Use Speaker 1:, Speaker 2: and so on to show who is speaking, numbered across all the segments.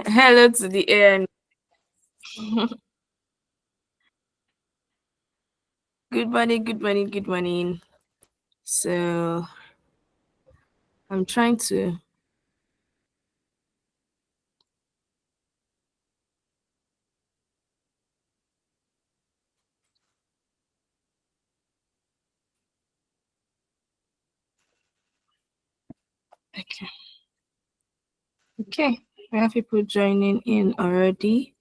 Speaker 1: Hello to the end. Good morning, good morning, good morning. So I'm trying to. Okay, okay. We have people joining in already.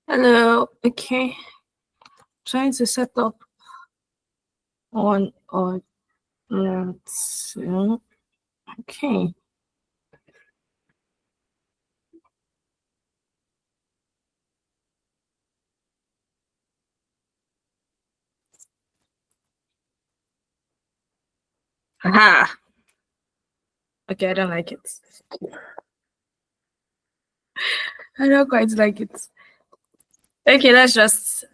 Speaker 1: Hello. Okay, trying to set up one or two. Okay. Aha. Okay, I don't like it. I don't quite like it. Okay, let's just.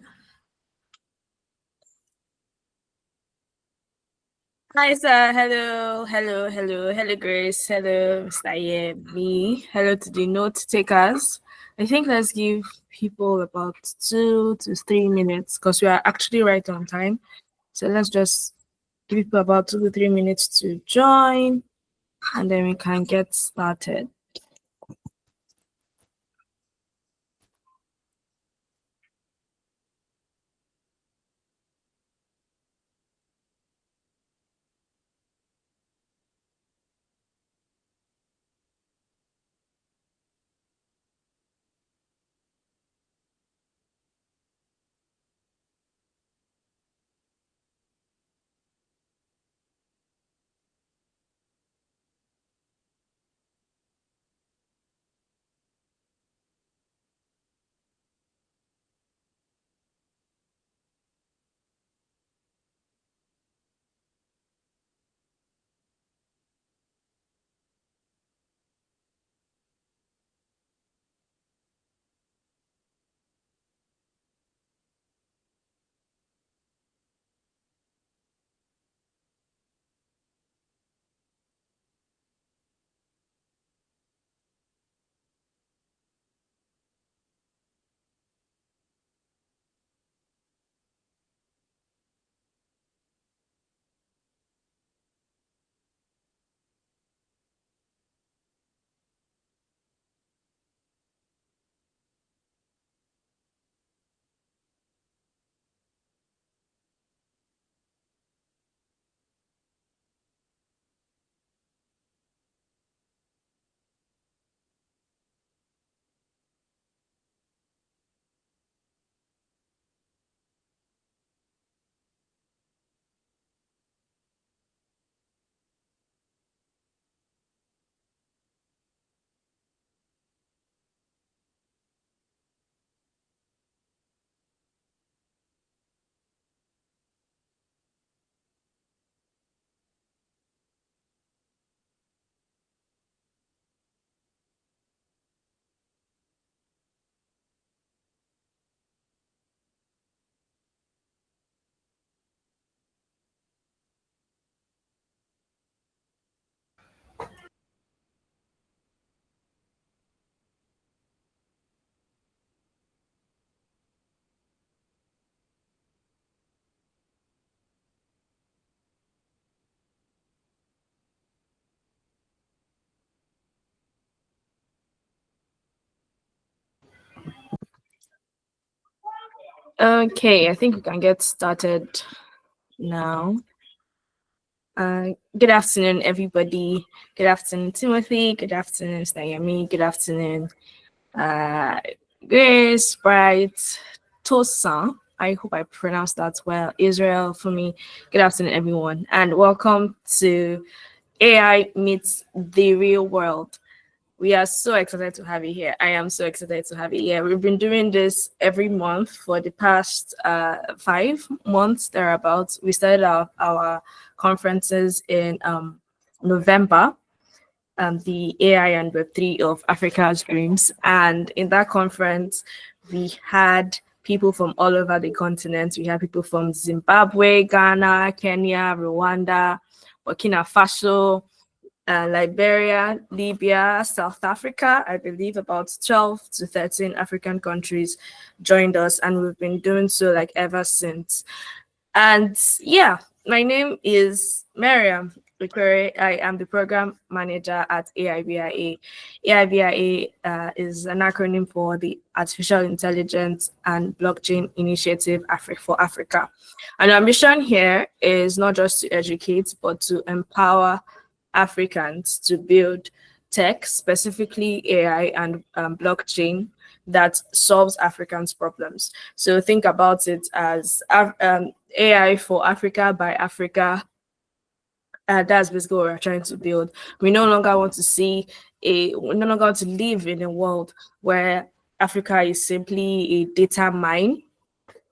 Speaker 1: Hi, sir. Hello, hello, hello, hello, Grace. Hello, Mr. Yemi. Hello to the note takers. I think let's give people about 2 to 3 minutes because we are actually right on time. So let's just give people about 2 to 3 minutes to join and then we can get started. Okay, I think we can get started now. Good afternoon, everybody. Good afternoon, Timothy. Good afternoon, Stayami. Good afternoon, uh, Grace, Bright, Tosa. I hope I pronounced that well. Israel, for me. Good afternoon, everyone, and welcome to AI Meets the Real World. We are so excited to have you here. I am so excited to have you here. We've been doing this every month for the past 5 months, thereabouts. We started our conferences in November, the AI and Web3 of Africa's Dreams. And in that conference, we had people from all over the continent. We had people from Zimbabwe, Ghana, Kenya, Rwanda, Burkina Faso, Liberia, Libya, South Africa. I believe about 12 to 13 African countries joined us, and we've been doing so like ever since. And yeah, my name is Miriam Ikwere. I am the program manager at AIBIA. AIBIA is an acronym for the Artificial Intelligence and Blockchain Initiative for Africa. And our mission here is not just to educate, but to empower Africans to build tech, specifically AI and blockchain, that solves Africans' problems. So think about it as AI for Africa by Africa. That's basically what we're trying to build. We no longer want to we no longer want to live in a world where Africa is simply a data mine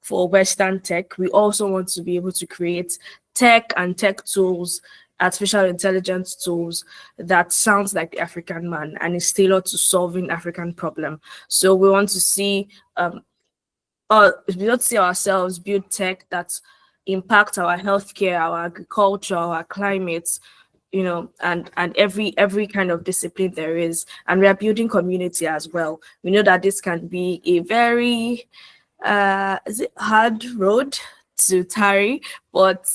Speaker 1: for Western tech. We also want to be able to create tech and tech tools, artificial intelligence tools that sounds like the African man and is tailored to solving African problem. So we want to see we don't see ourselves build tech that impact our healthcare, our agriculture, our climates, and every kind of discipline there is. And we are building community as well. We know that this can be a very is it hard road to tarry, but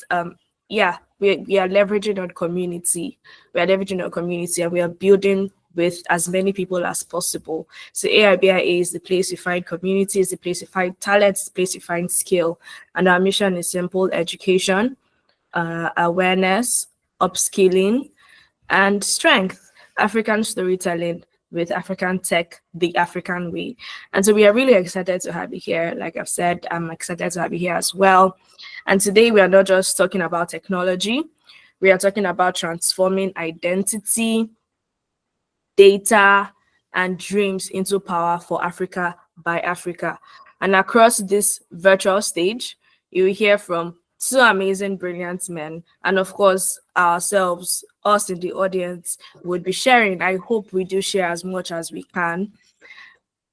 Speaker 1: yeah, we are leveraging on community. We are leveraging on community, and we are building with as many people as possible. So AIBIA is the place you find community, is the place you find talent, is the place you find skill. And our mission is simple: education, awareness, upskilling, and strength. African storytelling with African tech, the African way. And so we are really excited to have you here. Like I've said, I'm excited to have you here as well. And today we are not just talking about technology, we are talking about transforming identity, data, and dreams into power for Africa by Africa. And across this virtual stage, you will hear from two amazing, brilliant men. And of course, ourselves, us in the audience, would be sharing. I hope we do share as much as we can.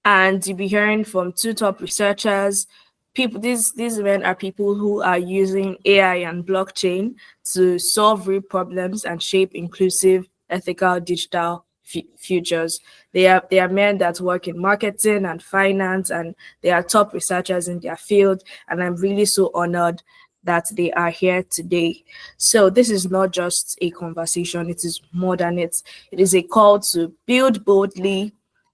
Speaker 1: And you'll be hearing from two top researchers. People, these men are people who are using AI and blockchain to solve real problems and shape inclusive, ethical digital futures. They are men that work in marketing and finance, and they are top researchers in their field. And I'm really so honored that they are here today. So this is not just a conversation; it is more than it. It is a call to build boldly,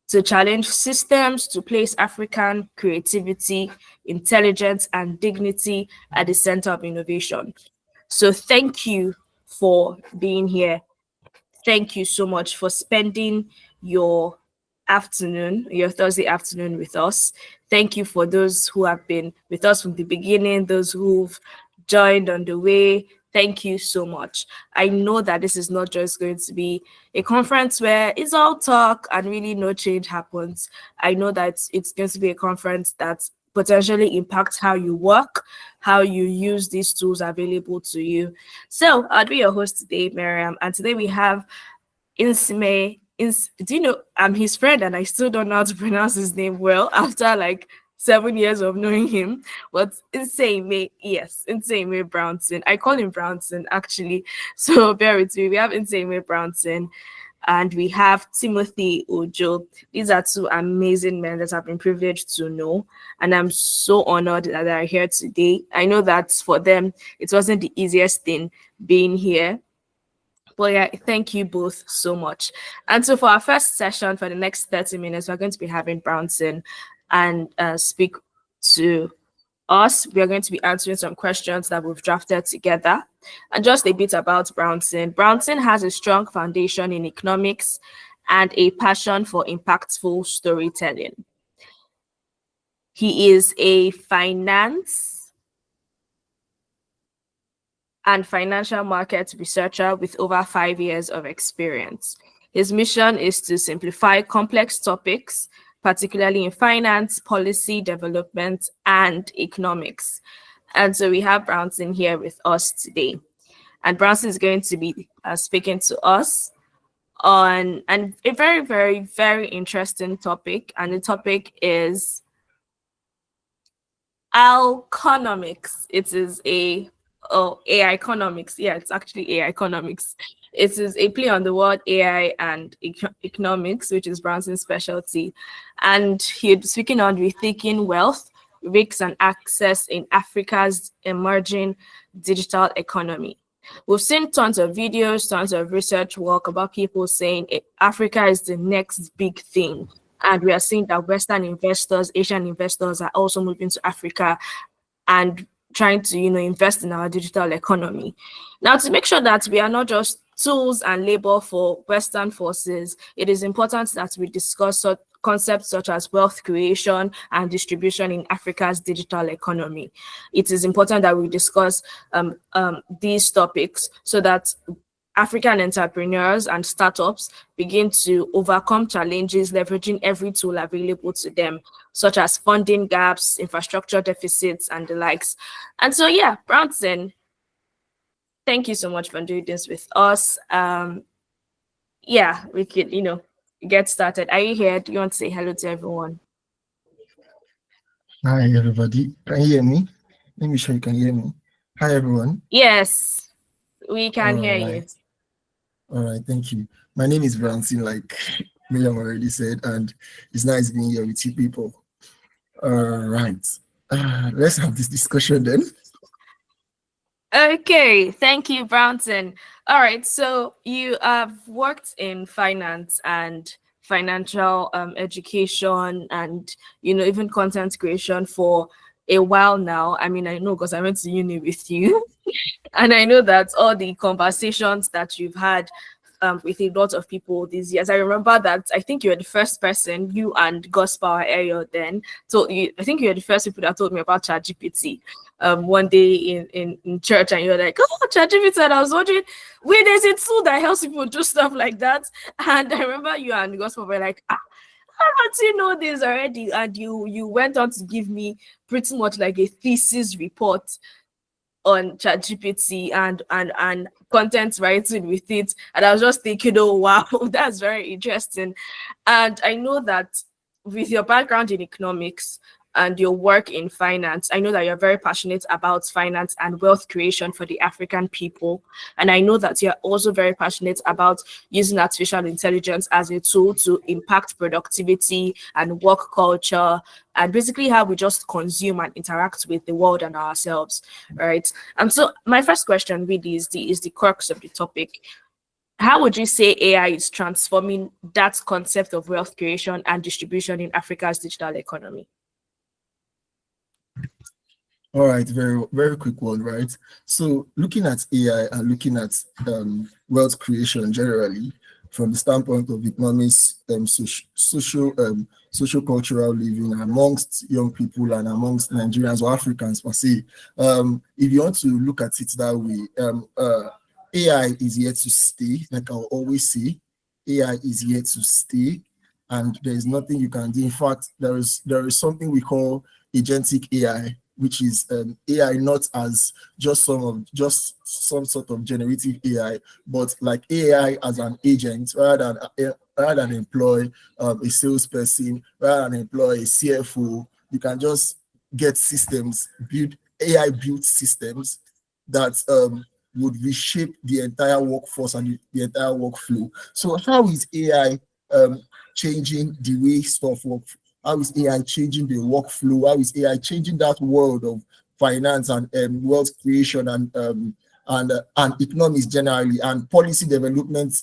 Speaker 1: to challenge systems, to place African creativity, intelligence, and dignity at the center of innovation. So thank you for being here. Thank you so much for spending your your Thursday afternoon with us. Thank you for those who have been with us from the beginning, those who've joined on the way. Thank you so much. I know that this is not just going to be a conference where it's all talk and really no change happens. I know that it's going to be a conference that potentially impacts how you work, how you use these tools available to you. So I'll be your host today, Miriam, and today we have Insime. Do you know I'm his friend and I still don't know how to pronounce his name well after like 7 years of knowing him? But Insime, yes, Insime Brownson. I call him Brownson actually. So bear with me. We have Insime Brownson and we have Timothy Ojo. These are two amazing men that I've been privileged to know, and I'm so honored that they're here today. I know that for them, it wasn't the easiest thing being here. Well, yeah, thank you both so much. And so for our first session for the next 30 minutes, we're going to be having Brownson and speak to us. We are going to be answering some questions that we've drafted together. And just a bit about Brownson. Brownson has a strong foundation in economics and a passion for impactful storytelling. He is a finance and financial markets researcher with over 5 years of experience. His mission is to simplify complex topics, particularly in finance, policy development, and economics. And so we have Brownson here with us today. And Brownson is going to be speaking to us on a very, very, very interesting topic. And the topic is Alconomics. It is AI economics. Yeah, it's actually AI economics. It is a play on the word AI and economics, which is Branson's specialty. And he'd be speaking on rethinking wealth, risks, and access in Africa's emerging digital economy. We've seen tons of videos, tons of research work about people saying Africa is the next big thing. And we are seeing that Western investors, Asian investors are also moving to Africa and trying to, invest in our digital economy. Now, to make sure that we are not just tools and labor for Western forces, it is important that we discuss concepts such as wealth creation and distribution in Africa's digital economy. It is important that we discuss these topics so that African entrepreneurs and startups begin to overcome challenges leveraging every tool available to them, such as funding gaps, infrastructure deficits, and the likes. And so, yeah, Brownson, thank you so much for doing this with us. Yeah, we could, get started. Are you here? Do you want to say hello to everyone?
Speaker 2: Hi, everybody. Can you hear me? Let me sure you can hear me. Hi, everyone.
Speaker 1: Yes, we can hear you.
Speaker 2: All right, thank you. My name is Branson, like Miriam already said, and it's nice being here with you people. All right, let's have this discussion then.
Speaker 1: Okay, thank you, Brownson. All right, so you have worked in finance and financial education and, even content creation for a while now. I mean, I know because I went to uni with you. And I know that all the conversations that you've had with a lot of people these years, I remember that I think you were the first person, you and Gospel Ayo then, told you, I think you were the first people that told me about ChatGPT one day in church, and you're like, oh, ChatGPT, and I was wondering, wait, there's a tool that helps people do stuff like that. And I remember you and Gospel were like, how don't you know this already? And you went on to give me pretty much like a thesis report on ChatGPT and content writing with it. And I was just thinking, oh wow, that's very interesting. And I know that with your background in economics and your work in finance, I know that you're very passionate about finance and wealth creation for the African people. And I know that you're also very passionate about using artificial intelligence as a tool to impact productivity and work culture and basically how we just consume and interact with the world and ourselves, right? And so my first question really is the crux of the topic. How would you say AI is transforming that concept of wealth creation and distribution in Africa's digital economy?
Speaker 2: All right, very, very quick one, right? So looking at AI and looking at wealth creation generally, from the standpoint of economics, social cultural living amongst young people and amongst Nigerians or Africans per se. If you want to look at it that way, AI is here to stay. Like I'll always say, AI is here to stay, and there is nothing you can do. In fact, there is something we call agentic AI, which is AI not as just some sort of generative AI, but like AI as an agent rather than employ a salesperson, rather than employ a CFO. You can just get systems, build AI built systems that would reshape the entire workforce and the entire workflow. So how is AI changing the way stuff works? How is AI changing the workflow? How is AI changing that world of finance and wealth creation and economics generally and policy development?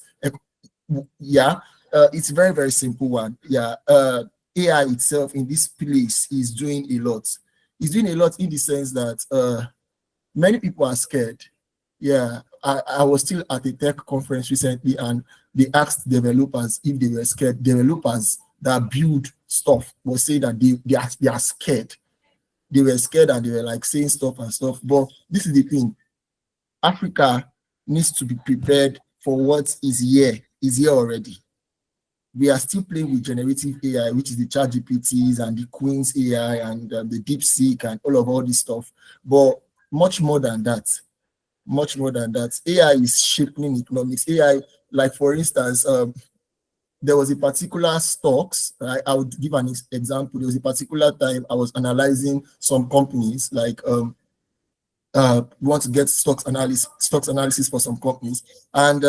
Speaker 2: Yeah, it's a very, very simple one. Yeah, AI itself in this place is doing a lot. It's doing a lot in the sense that many people are scared. Yeah, I was still at a tech conference recently and they asked developers if they were scared. Developers that build stuff were saying that they are scared. They were scared and they were like saying stuff and stuff. But this is the thing. Africa needs to be prepared for what is here already. we are still playing with generative AI, which is the chat GPTs and the Queen's AI and the DeepSeek and all this stuff. But much more than that, much more than that, AI is shaping economics. AI, like for instance, there was a particular stocks. I would give an example. There was a particular time I was analyzing some companies, like we want to get stocks analysis for some companies, and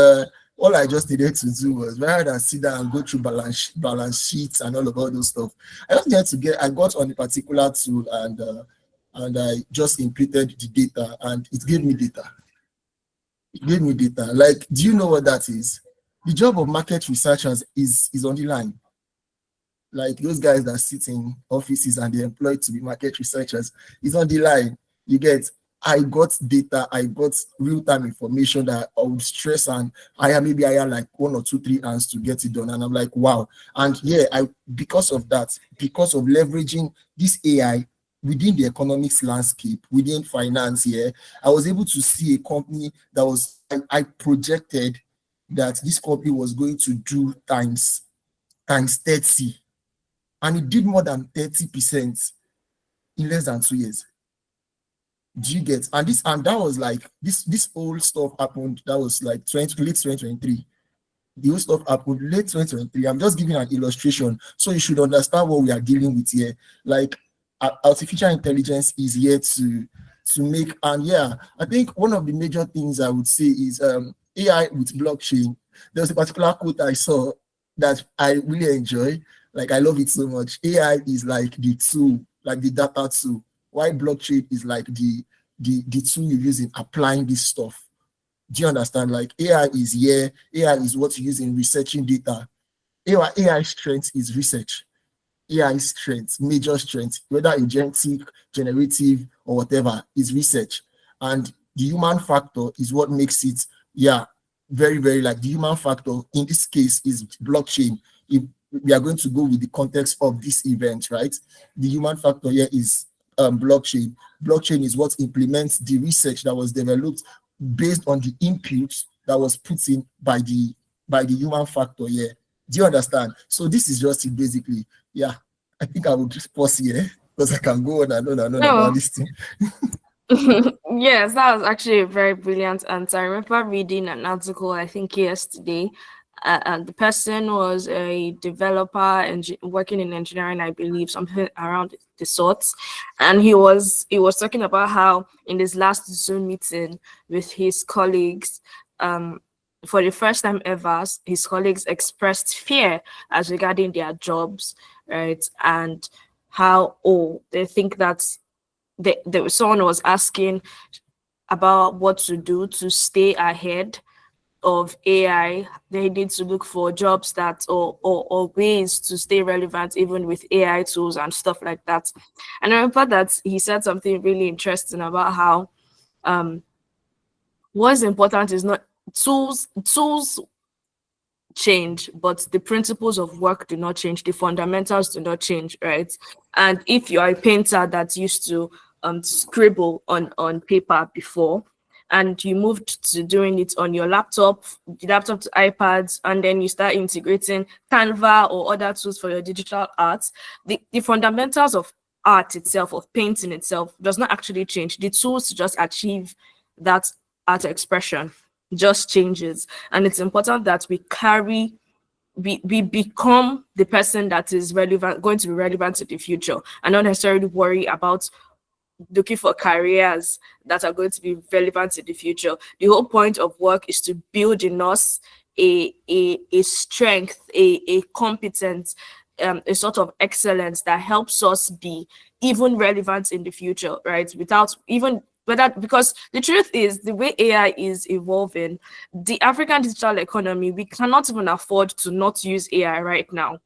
Speaker 2: all I just needed to do was, rather than sit down and go through balance sheets and all those stuff, I just needed to I got on a particular tool, and I just inputted the data, and it gave me data. It gave me data. Like, do you know what that is? The job of market researchers is on the line. Like those guys that sit in offices and they're employed to be market researchers, is on the line. You get, I got data, I got real-time information that I would stress, and I had like 1 or 2, 3 hands to get it done. And I'm like, wow. And yeah, because of that, because of leveraging this AI within the economics landscape, within finance here, I was able to see a company that I projected that this company was going to do times 30, and it did more than 30% in less than 2 years. Do you get? And that was like this whole stuff happened. That was like late 2023. The whole stuff happened late 2023. I'm just giving an illustration so you should understand what we are dealing with here. Like, artificial intelligence is here to make. And yeah, I think one of the major things I would say is AI with blockchain. There was a particular quote I saw that I really enjoy. Like, I love it so much. AI is like the tool, like the data tool, while blockchain is like the tool you use in applying this stuff. Do you understand? Like, AI is here. AI is what you use in researching data. AI strength is research. AI strength, major strength, whether agentic, generative, or whatever, is research. And the human factor is what makes it, yeah, very, very, like, the human factor in this case is blockchain. If we are going to go with the context of this event, right? The human factor here is blockchain. Blockchain is what implements the research that was developed based on the inputs that was put in by the human factor here. Do you understand? So this is just it basically. Yeah, I think I will just pause here because I can go on and on and on
Speaker 1: No.
Speaker 2: about this thing.
Speaker 1: Yes, that was actually a very brilliant answer. I remember reading an article, I think yesterday, and the person was a developer and working in engineering, I believe, something around the sorts. And he was talking about how in this last Zoom meeting with his colleagues, for the first time ever, his colleagues expressed fear as regarding their jobs, right? And how they think that someone was asking about what to do to stay ahead of AI. They need to look for jobs that or ways to stay relevant even with AI tools and stuff like that. And I remember that he said something really interesting about how what's important is not tools change, but the principles of work do not change, the fundamentals do not change, right? And if you are a painter that used to scribble on paper before, and you moved to doing it on your laptop, the laptop to iPads, and then you start integrating Canva or other tools for your digital art, the fundamentals of art itself, of painting itself, does not actually change. The tools to just achieve that art expression just changes. And it's important that we become the person that is relevant, going to be relevant to the future, and not necessarily worry about looking for careers that are going to be relevant in the future. The whole point of work is to build in us a strength, a competence, a sort of excellence that helps us be even relevant in the future, right? Without even whether, because the truth is, the way AI is evolving, the African digital economy, we cannot even afford to not use AI right now.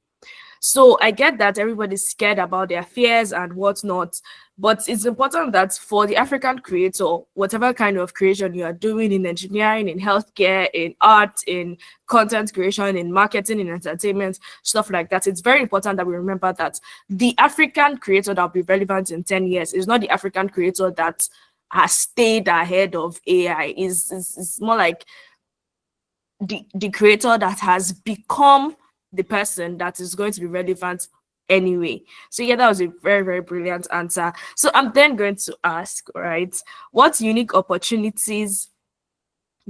Speaker 1: So I get that everybody's scared about their fears and whatnot, but it's important that for the African creator, whatever kind of creation you are doing in engineering, in healthcare, in art, in content creation, in marketing, in entertainment, stuff like that, it's very important that we remember that the African creator that will be relevant in 10 years is not the African creator that has stayed ahead of AI. Is more like the creator that has become the person that is going to be relevant anyway. So yeah, that was a very, very brilliant answer. So I'm then going to ask, right, what unique opportunities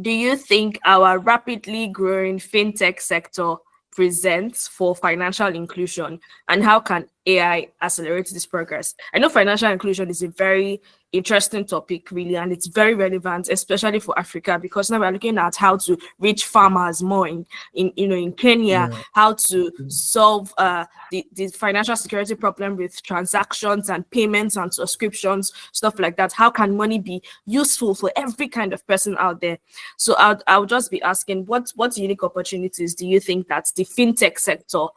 Speaker 1: do you think our rapidly growing fintech sector presents for financial inclusion, and how can AI accelerate this progress? I know financial inclusion is a very interesting topic, really, and it's very relevant, especially for Africa, because now we're looking at how to reach farmers more in Kenya,
Speaker 2: Yeah.
Speaker 1: how to solve the financial security problem with transactions and payments and subscriptions, stuff like that. How can money be useful for every kind of person out there? So I'll just be asking, what unique opportunities do you think that the fintech sector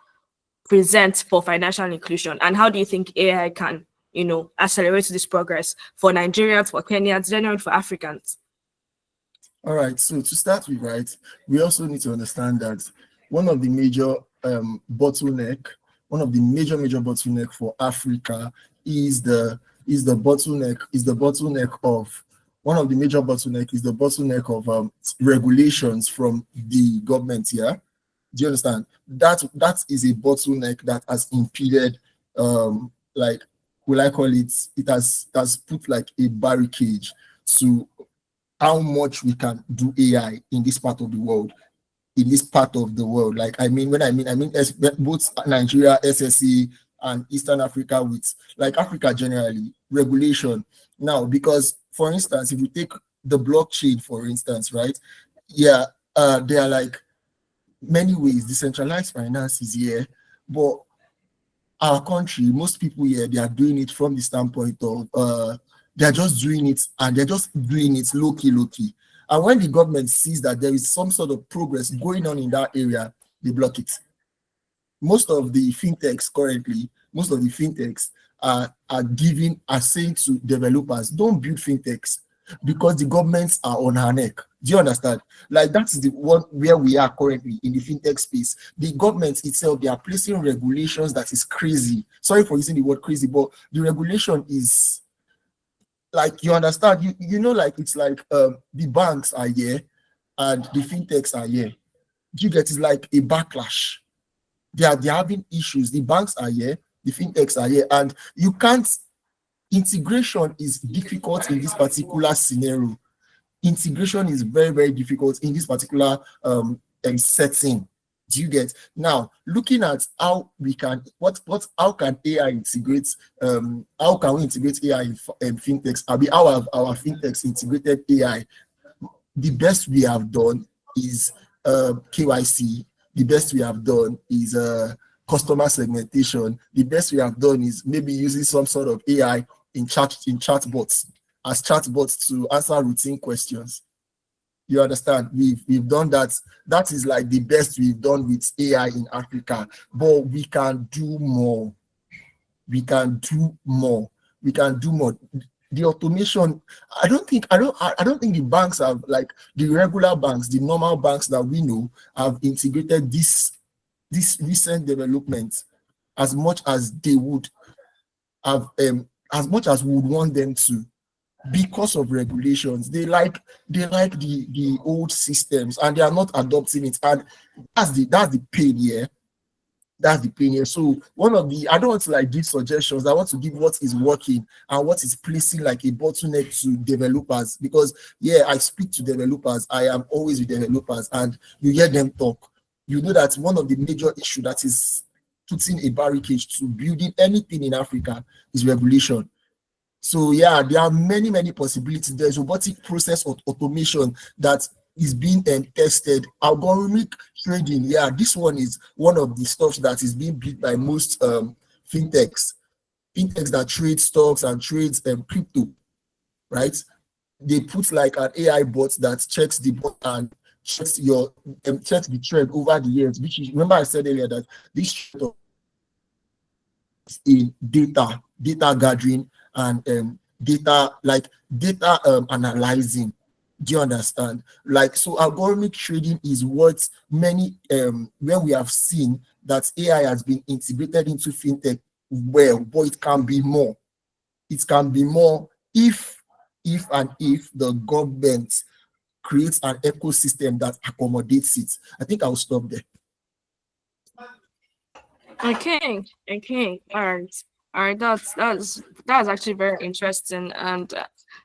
Speaker 1: presents for financial inclusion, and how do you think AI can, accelerate this progress for Nigerians, for Kenyans, generally for Africans?
Speaker 2: All right. So to start with, right, we also need to understand that one of the major bottleneck, one of the major bottleneck for Africa is the bottleneck of one of the major bottleneck is the bottleneck of regulations from the government here. Do you understand? That is a bottleneck that has impeded, like, will I call it? It has put like a barricade to how much we can do AI in this part of the world. In this part of the world, like I mean both Nigeria, SSE, and Eastern Africa, with like Africa generally, regulation. Now, because for instance, if we take the blockchain, for instance, right? Yeah, there are like many ways decentralized finance is here, but our country, most people here, they are doing it from the standpoint of they're just doing it, and they're just doing it low key. And when the government sees that there is some sort of progress going on in that area, they block it. Most of the fintechs are saying to developers, don't build fintechs because the governments are on her neck. Do you understand? Like, that is the one where we are currently in the fintech space. The government itself, they are placing regulations that is crazy. Sorry for using the word crazy, but the regulation is like, you understand, like, it's like the banks are here and the fintechs are here. Do you get? It's like a backlash. They're having issues. The banks are here, the fintechs are here, and you can't. Integration is difficult in this particular scenario. Integration is very, very difficult in this particular setting. Do you get? Now, looking at how we can how can AI integrate, how can we integrate AI in fintechs? How have our fintechs integrated AI? The best we have done is KYC. The best we have done is customer segmentation. The best we have done is maybe using some sort of AI in chatbots, as chatbots to answer routine questions. You understand? We've done that. That is like the best we've done with AI in Africa. But we can do more. We can do more. We can do more. The automation, I don't think the banks have, like, the regular banks, the normal banks that we know, have integrated this recent development as much as they would have, as much as we would want them to, because of regulations. They like the old systems, and they are not adopting it. And that's the pain here. That's the pain here. So I don't want to like give suggestions. I want to give what is working and what is placing like a bottleneck to developers. Because yeah, I speak to developers. I am always with developers, and you hear them talk. You know that one of the major issue that is putting a barricade to building anything in Africa is regulation. So yeah, there are many possibilities. There's robotic process automation that is being tested. Algorithmic trading, yeah, this one is one of the stuff that is being built by most fintechs. Fintechs that trade stocks and trades crypto, right? They put like an AI bot that checks the bot and checks the trend over the years. Which is, remember I said earlier that this trend in data gathering, and data analyzing. Do you understand? Like, so algorithmic trading is what many where we have seen that AI has been integrated into fintech well, but it can be more. It can be more if the government creates an ecosystem that accommodates it. I think I'll stop there.
Speaker 1: Okay, okay, all right. That's actually very interesting, and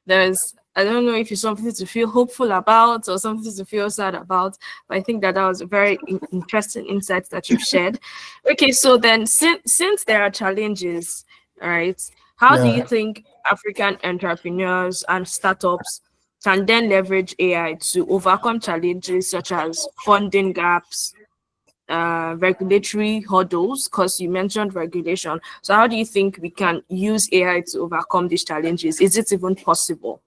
Speaker 1: there's I don't know if it's something to feel hopeful about or something to feel sad about, but I think that was a very interesting insight that you've shared. Okay, so then since there are challenges, all right, how do you
Speaker 2: Yeah.
Speaker 1: think African entrepreneurs and startups can then leverage AI to overcome challenges such as funding gaps, regulatory hurdles, because you mentioned regulation. So how do you think we can use AI to overcome these challenges? Is it even possible?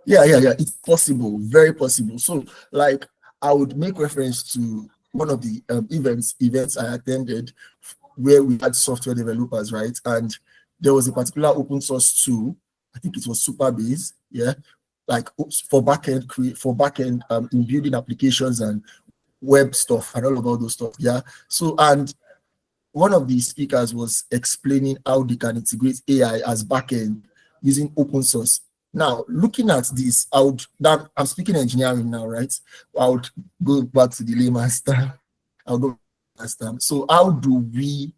Speaker 2: Yeah. It's possible, very possible. So, like, I would make reference to one of the events I attended where we had software developers, right? And there was a particular open source tool. I think it was Superbase, yeah, like for backend create for backend in building applications and web stuff and all of all those stuff. Yeah. So and one of the speakers was explaining how they can integrate AI as backend using open source. Now, looking at this, I would that I'm speaking engineering now, right? I would go back to the layman's term. I'll go last time. So how do we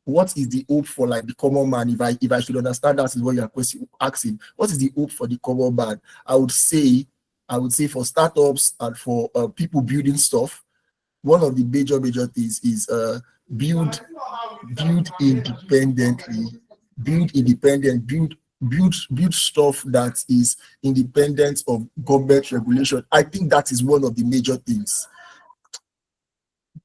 Speaker 2: what is the hope for like the common man? If I should understand that is what you're question asking, what is the hope for the common man? I would say for startups and for people building stuff, one of the major things is build build independently, build stuff that is independent of government regulation. I think that is one of the major things.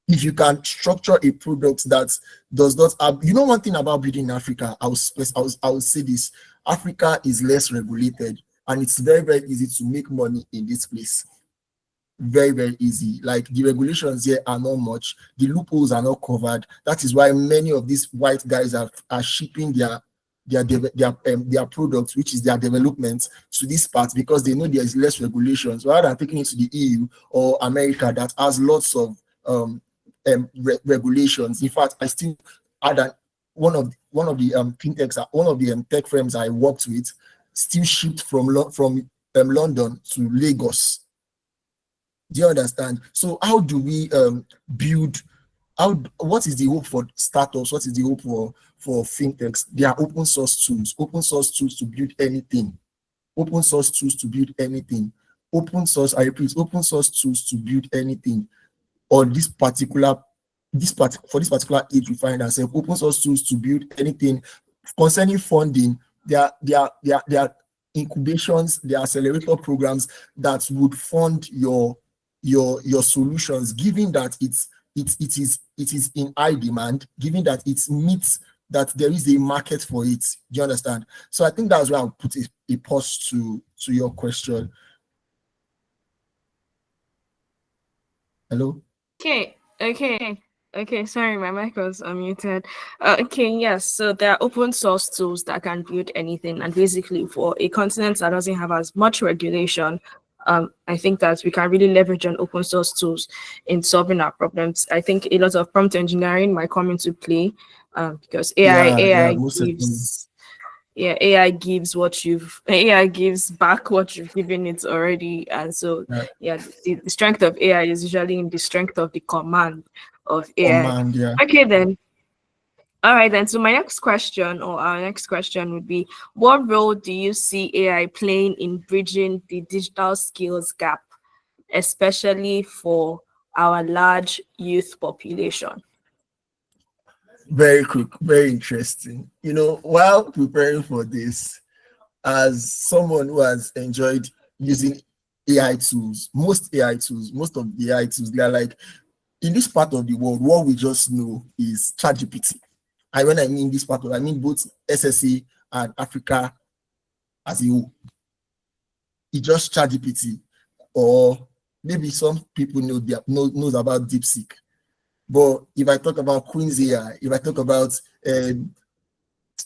Speaker 2: If you can structure a product that does not have, one thing about building in Africa, I will say this: Africa is less regulated, and it's very easy to make money in this place. Very easy. Like the regulations here are not much, the loopholes are not covered. That is why many of these white guys are shipping their products, which is their development, to this part because they know there is less regulations rather than taking it to the EU or America that has lots of regulations. In fact, I still had one of the fintechs, one of the tech firms I worked with, still shipped from London to Lagos. Do you understand? So how do we build? What is the hope for startups? What is the hope for fintechs? They are open source tools to build anything, open source tools to build anything, open source. I repeat, open source tools to build anything. Or for this particular age we find ourselves, open source tools to build anything. Concerning funding, there are incubations, there are accelerator programs that would fund your solutions, given that it is in high demand, given that it meets that there is a market for it. Do you understand? So I think that's where I'll put a pause to your question. Hello?
Speaker 1: Okay. Sorry, my mic was unmuted. Okay, yes. So there are open source tools that can build anything, and basically, for a continent that doesn't have as much regulation, I think that we can really leverage on open source tools in solving our problems. I think a lot of prompt engineering might come into play, because
Speaker 2: Yeah,
Speaker 1: AI
Speaker 2: most certainly.
Speaker 1: gives yeah AI gives back what you've given it already, and so
Speaker 2: Yeah,
Speaker 1: yeah, the strength of AI is usually in the strength of the command of AI.
Speaker 2: command, yeah.
Speaker 1: Okay, then. All right, then. So my next question, or our next question, would be: what role do you see AI playing in bridging the digital skills gap, especially for our large youth population?
Speaker 2: Very quick, very interesting. While preparing for this, as someone who has enjoyed using AI tools, most of the AI tools, they are like in this part of the world, what we just know is ChatGPT. And when I mean this part of, I mean both SSA and Africa as a whole. It's just ChatGPT, or maybe some people knows about DeepSeek. But if I talk about Queen's AI, if I talk about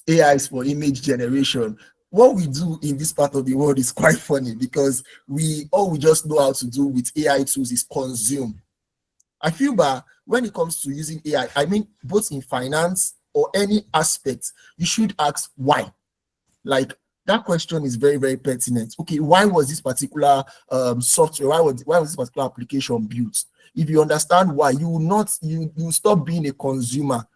Speaker 2: AIs for image generation, what we do in this part of the world is quite funny because we just know how to do with AI tools is consume. I feel bad when it comes to using AI. I mean, both in finance or any aspect, you should ask why. Like, that question is very, very pertinent. Okay, why was this particular software, why was this particular application built? If you understand why, you will not, you stop being a consumer,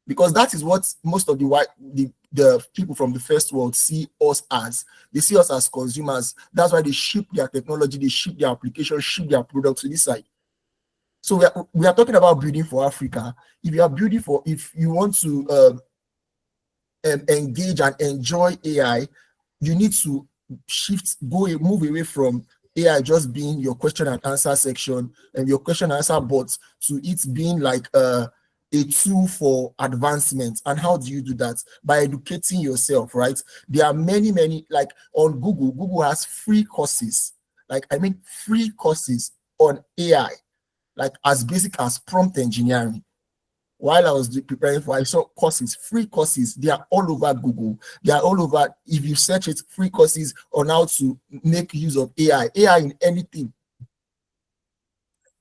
Speaker 2: because that is what most of the people from the first world see us as. They see us as consumers. That's why they ship their technology, they ship their application, ship their products to this side. So we are talking about building for Africa. If you want to engage and enjoy AI, you need to move away from AI just being your question and answer section and your question and answer bot, to it being like a tool for advancement. And how do you do that? By educating yourself, right? There are many, like on Google has free courses, like I mean free courses on AI, like as basic as prompt engineering. While I was preparing for, I saw courses, free courses. They are all over Google. They are all over. If you search it, free courses on how to make use of AI in anything.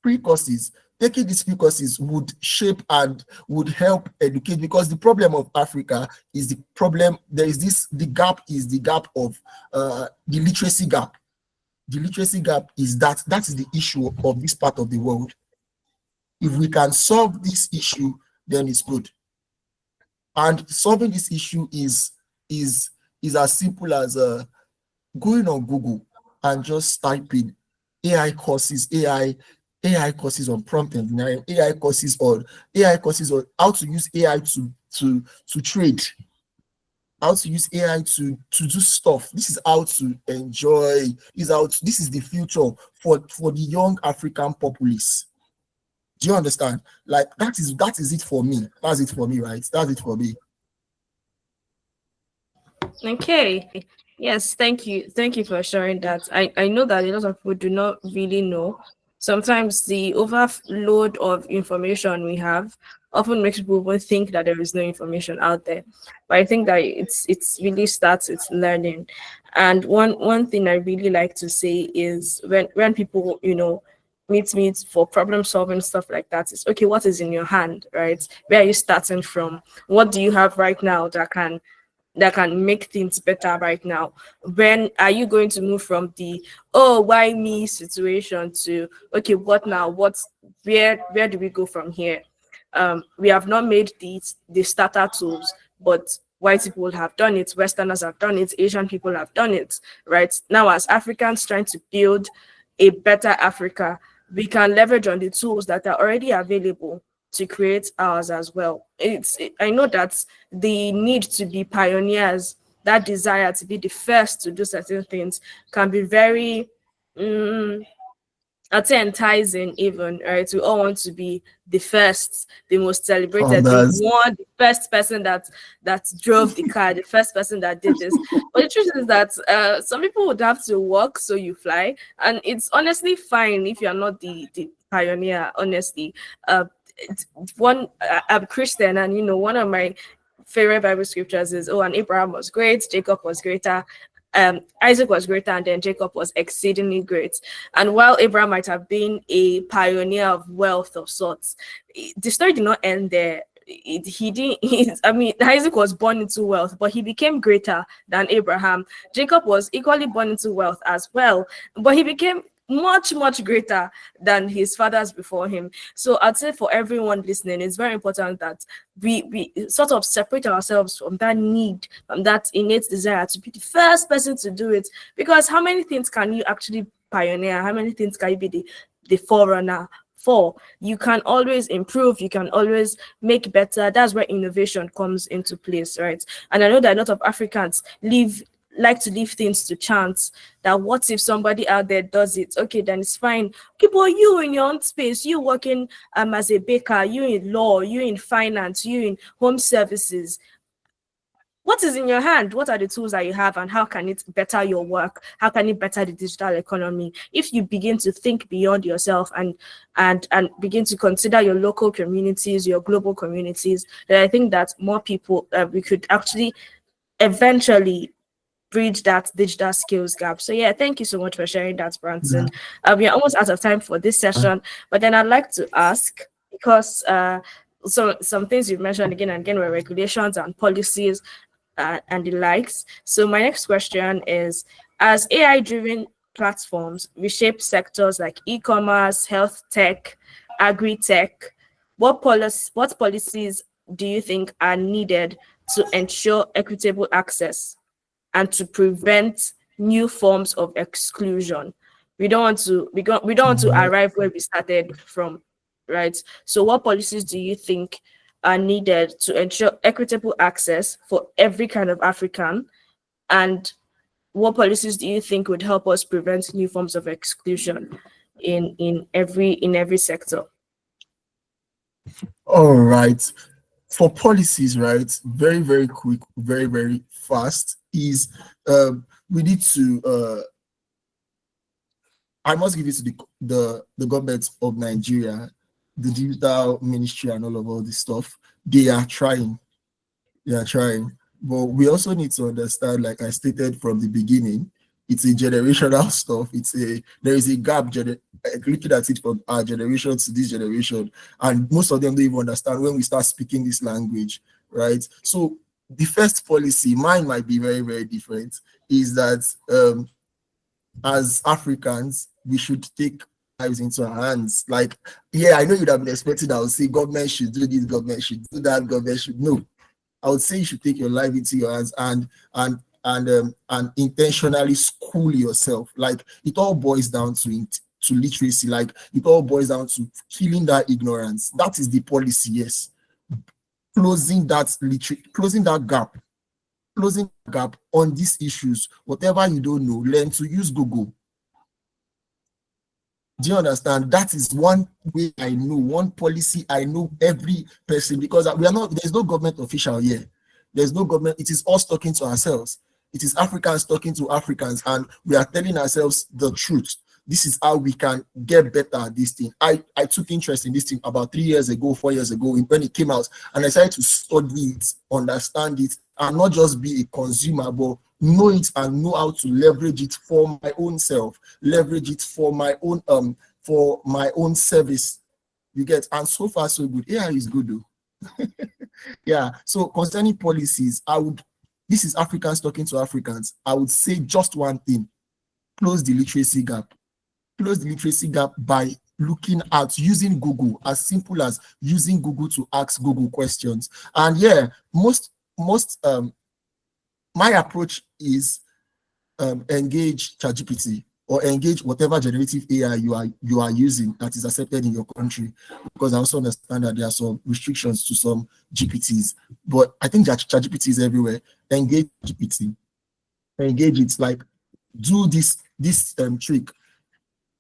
Speaker 2: Free courses. Taking these free courses would shape and would help educate, because the problem of Africa is the gap is the gap of the literacy gap. The literacy gap is that is the issue of this part of the world. If we can solve this issue, then it's good. And solving this issue is as simple as going on Google and just typing AI courses, AI courses on prompt engineering, AI courses on how to use AI to trade, how to use AI to do stuff. This is how to enjoy. This is the future for the young African populace. Do you understand? Like that is it for me. That's it for me, right? That's it for me.
Speaker 1: Okay. Yes, thank you. Thank you for sharing that. I know that a lot of people do not really know. Sometimes the overload of information we have often makes people even think that there is no information out there. But I think that it's really starts with learning. And one thing I really like to say is when people, meet for problem solving stuff like that, is okay, what is in your hand, right? Where are you starting from? What do you have right now that can make things better right now? When are you going to move from the oh why me situation to okay, what now? Where do we go from here? We have not made the starter tools, but white people have done it, Westerners have done it, Asian people have done it. Right now, as Africans trying to build a better Africa, we can leverage on the tools that are already available to create ours as well. I know that the need to be pioneers, that desire to be the first to do certain things, can be very I'd say enticing even, right? We all want to be the first, the most celebrated, the
Speaker 2: Founders.
Speaker 1: one, the first person that drove the car, the first person that did this. But the truth is that some people would have to walk so you fly, and it's honestly fine if you're not the pioneer. Honestly, uh, I'm Christian, and one of my favorite Bible scriptures is, oh, and Abraham was great, Jacob was greater, Isaac was greater, and then Jacob was exceedingly great. And while Abraham might have been a pioneer of wealth of sorts, the story did not end there. He didn't. I mean, Isaac was born into wealth, but he became greater than Abraham. Jacob was equally born into wealth as well, but he became much greater than his fathers before him. So I'd say for everyone listening, it's very important that we sort of separate ourselves from that need, from that innate desire to be the first person to do it. Because how many things can you actually pioneer? How many things can you be the forerunner for? You can always improve, you can always make better. That's where innovation comes into place, right? And I know that a lot of Africans like to leave things to chance. That what if somebody out there does it? Okay, then it's fine. Okay, but you in your own space, you working as a baker, you in law, you in finance, you in home services, what is in your hand? What are the tools that you have, and how can it better your work? How can it better the digital economy? If you begin to think beyond yourself and begin to consider your local communities, your global communities, then I think that more people, we could actually eventually bridge that digital skills gap. So yeah, thank you so much for sharing that, Branson. We are almost out of time for this session, but then I'd like to ask, because some things you've mentioned again and again were regulations and policies. and the likes. So my next question is, as AI-driven platforms reshape sectors like e-commerce, health tech, agri-tech, what policies do you think are needed to ensure equitable access and to prevent new forms of exclusion? We don't want to
Speaker 2: Mhm.
Speaker 1: arrive where we started from, right? So what policies do you think are needed to ensure equitable access for every kind of African, and what policies do you think would help us prevent new forms of exclusion in every sector?
Speaker 2: All right. For policies, right, very, very quick, very, very fast, is we need to I must give it to the government of Nigeria, the digital ministry and all this stuff. They are trying. They are trying. But we also need to understand, like I stated from the beginning, it's a generational stuff. There is a gap looking at it from our generation to this generation. And most of them don't even understand when we start speaking this language, right? So the first policy, mine might be very, very different, is that as Africans, we should take lives into our hands. Like, yeah, I know you'd have been expecting I would say government should do this, government should do that, government should no. I would say you should take your life into your hands and intentionally school yourself. Like it all boils down to it, to literacy. Like it all boils down to killing that ignorance. That is the policy. Yes, closing that gap, on these issues. Whatever you don't know, learn to use Google. Do you understand? That is one way I know, one policy I know every person, because there's no government official here. There's no government. It is us talking to ourselves. It is Africans talking to Africans, and we are telling ourselves the truth. This is how we can get better at this thing. I took interest in this thing about 3 years ago, 4 years ago, when it came out, and I started to study it, understand it, and not just be a consumer, but know it and know how to leverage it for my own self, leverage it for my own service. You get, and so far so good. AI is good though. Yeah. So concerning policies, this is Africans talking to Africans. I would say just one thing: close the literacy gap. Close the literacy gap by looking at using Google, as simple as using Google to ask Google questions. And yeah, most my approach is engage ChatGPT or engage whatever generative AI you are using that is accepted in your country, because I also understand that there are some restrictions to some GPTs, but I think that ChatGPT is everywhere. Engage GPT, engage it, like do this trick.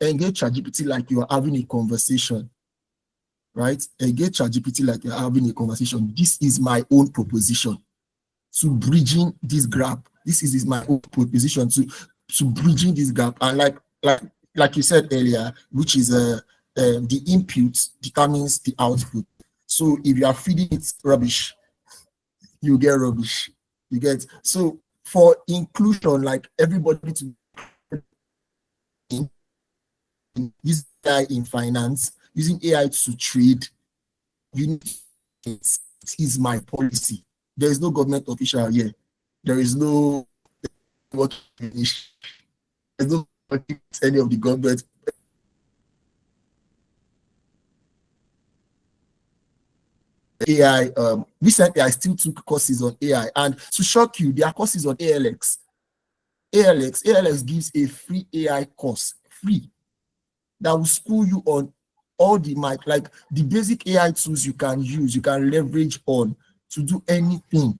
Speaker 2: Engage ChatGPT like you are having a conversation, right? Engage ChatGPT like you're having a conversation. This is my own proposition to bridging this gap. This is my own proposition to bridging this gap. And like you said earlier, which is the input determines the output. So if you are feeding it rubbish, you get rubbish. You get, so for inclusion, like everybody to use AI in finance, using AI to trade, you need, it is my policy. There is no government official here. There is no what there's no any of the government. AI. Recently, I still took courses on AI, and to shock you, there are courses on ALX. ALX gives a free AI course, free, that will school you on all the like the basic AI tools you can use, you can leverage on to do anything.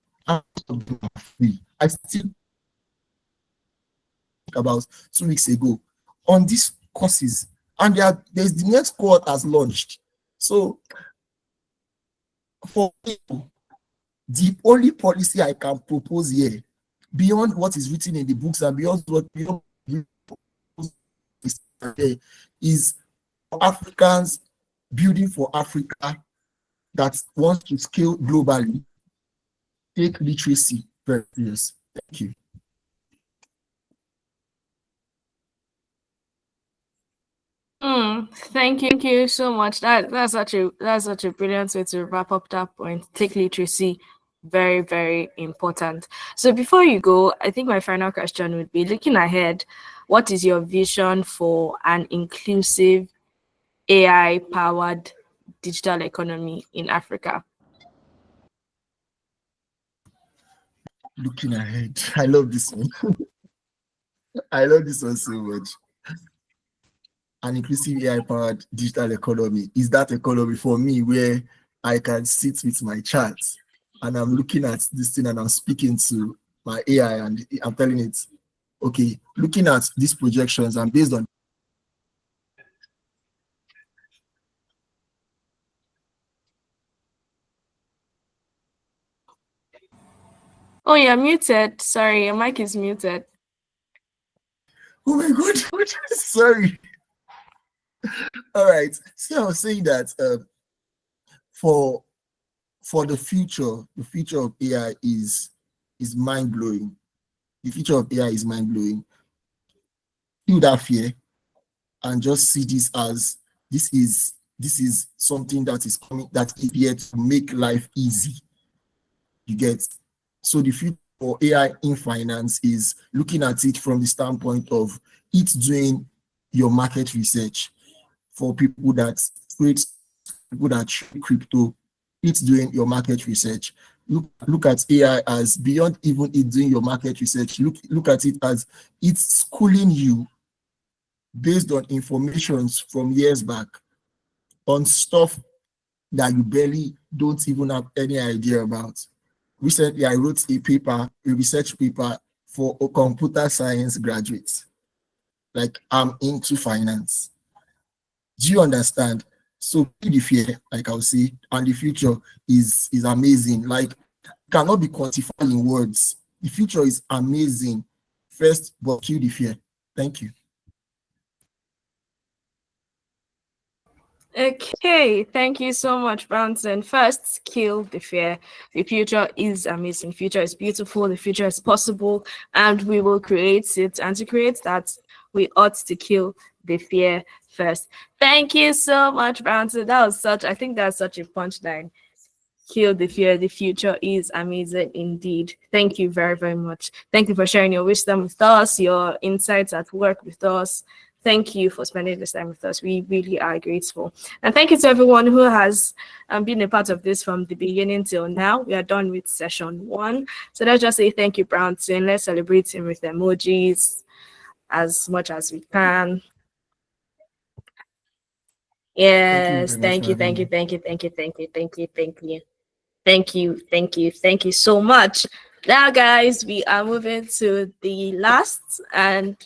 Speaker 2: Free. I still about 2 weeks ago on these courses, and there's the next cohort has launched. So for people, the only policy I can propose here, beyond what is written in the books and beyond what is Africans building for Africa that wants to scale globally. Take literacy very serious. Thank you.
Speaker 1: Thank you so much. That's such a brilliant way to wrap up that point. Take literacy Very, very important. So before you go, I think my final question would be, looking ahead, what is your vision for an inclusive AI powered digital economy in Africa?
Speaker 2: Looking ahead, I love this one. I love this one so much. An inclusive AI powered digital economy is that economy for me where I can sit with my chat and I'm looking at this thing and I'm speaking to my AI and I'm telling it, okay, looking at these projections and based on
Speaker 1: Oh, you're muted. Sorry, your mic is muted.
Speaker 2: oh my god, sorry. All right. So I was saying that for the future of AI is mind blowing. The future of AI is mind blowing. Feel that fear and just see this as this is something that is coming that is here to make life easy. You get so the future for AI in finance is looking at it from the standpoint of it doing your market research for trade people that trade crypto. It's doing your market research. Look at AI as beyond even it doing your market research. Look at it as it's schooling you based on information from years back on stuff that you barely don't even have any idea about. Recently, I wrote a research paper for a computer science graduates. Like I'm into finance. Do you understand? So the fear, like I'll say, and the future is amazing. Like cannot be quantified in words. The future is amazing. First, but kill the fear. Thank you.
Speaker 1: Okay, thank you so much, Brownson. First, kill the fear. The future is amazing. The future is beautiful. The future is possible, and we will create it. And to create that, we ought to kill the fear first. Thank you so much, Brownson. I think that's such a punchline. Kill the fear. The future is amazing indeed. Thank you very, very much. Thank you for sharing your wisdom with us, your insights at work with us. Thank you for spending this time with us. We really are grateful. And thank you to everyone who has been a part of this from the beginning till now. We are done with session one. So let's just say thank you, Brownson. Let's celebrate him with emojis as much as we can.
Speaker 2: Thank you
Speaker 1: Yes,
Speaker 2: very much
Speaker 1: thank
Speaker 2: for
Speaker 1: you,
Speaker 2: having
Speaker 1: thank you,
Speaker 2: me.
Speaker 1: thank you, thank you, thank you, thank you, thank you. Thank you, thank you, thank you so much. Now, guys, we are moving to the last and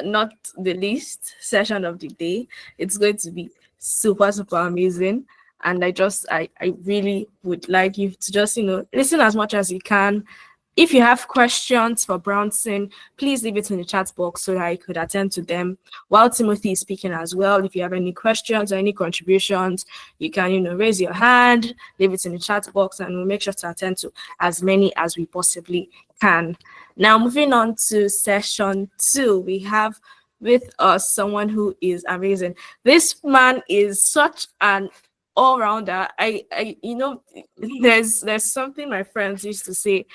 Speaker 1: not the least session of the day. It's going to be super, super amazing. And I really would like you to just, listen as much as you can. If you have questions for Brownson, please leave it in the chat box so that I could attend to them while Timothy is speaking as well. If you have any questions or any contributions, you can, raise your hand, leave it in the chat box, and we'll make sure to attend to as many as we possibly can. Now, moving on to session two, we have with us someone who is amazing. This man is such an all-rounder. There's something my friends used to say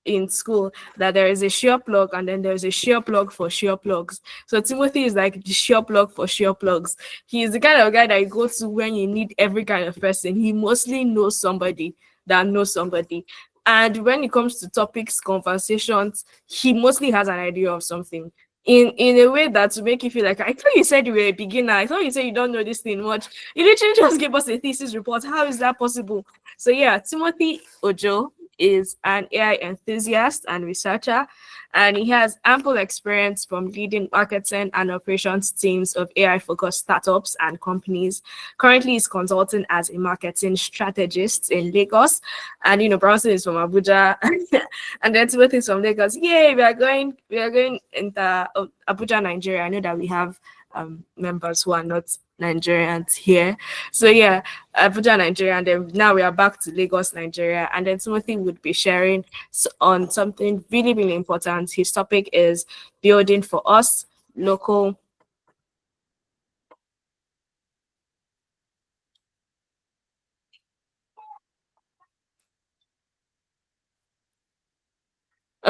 Speaker 1: in school that there is a shear plug and then there's a shear plug for shear plugs. So Timothy is like the shear plug for shear plugs. He is the kind of guy that you go to when you need every kind of person. He mostly knows somebody that knows somebody. And when it comes to topics, conversations, he mostly has an idea of something. In a way that to make you feel like I thought you said you were a beginner. I thought you said you don't know this thing much. You literally just gave us a thesis report. How is that possible? So yeah, Timothy Ojo is an AI enthusiast and researcher, and he has ample experience from leading marketing and operations teams of AI-focused startups and companies. Currently, he's consulting as a marketing strategist in Lagos, and Bronson is from Abuja, and then Timothy is from Lagos. Yay! We are going into Abuja, Nigeria. I know that we have members who are not Nigerians here. So yeah, Abuja, Nigeria, and then now we are back to Lagos, Nigeria, and then Timothy would be sharing on something really, really important. His topic is building for us local.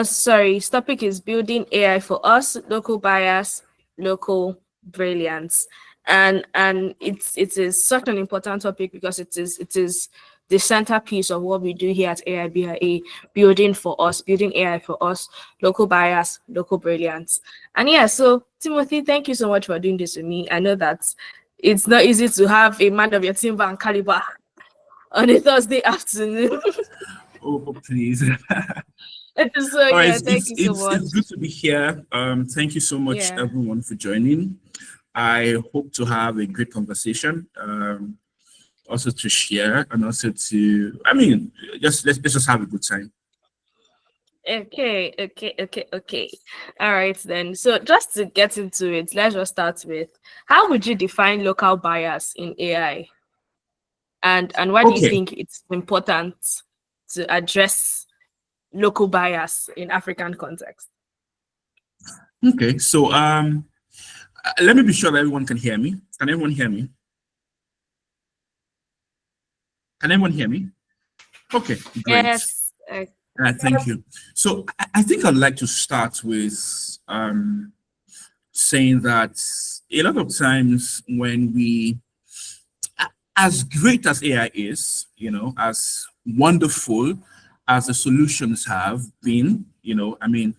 Speaker 1: sorry, this topic is building AI for us, local bias, local brilliance. And it is such an important topic because it is the centerpiece of what we do here at AIBIA, building for us, building AI for us, local bias, local brilliance. And yeah, so Timothy, thank you so much for doing this with me. I know that it's not easy to have a man of your timber and caliber on a Thursday afternoon.
Speaker 3: Oh, please.
Speaker 1: So
Speaker 3: All right,
Speaker 1: yeah, thank you so
Speaker 3: it's
Speaker 1: much.
Speaker 3: good to be here. Thank you so much,
Speaker 1: Yeah.
Speaker 3: everyone, for joining. I hope to have a great conversation. Also to share and also to, I mean, let's just have a good time.
Speaker 1: Okay. All right then. So just to get into it, let's just start with how would you define local bias in AI? And why do you
Speaker 3: Okay,
Speaker 1: think it's important to address local bias in African context?
Speaker 3: okay. So let me be sure that everyone can hear me. Can everyone hear me? Can everyone hear me? Okay, great.
Speaker 1: Yes.
Speaker 3: Thank you. So I think I'd like to start with saying that a lot of times when as great as AI is, as wonderful as the solutions have been, I mean,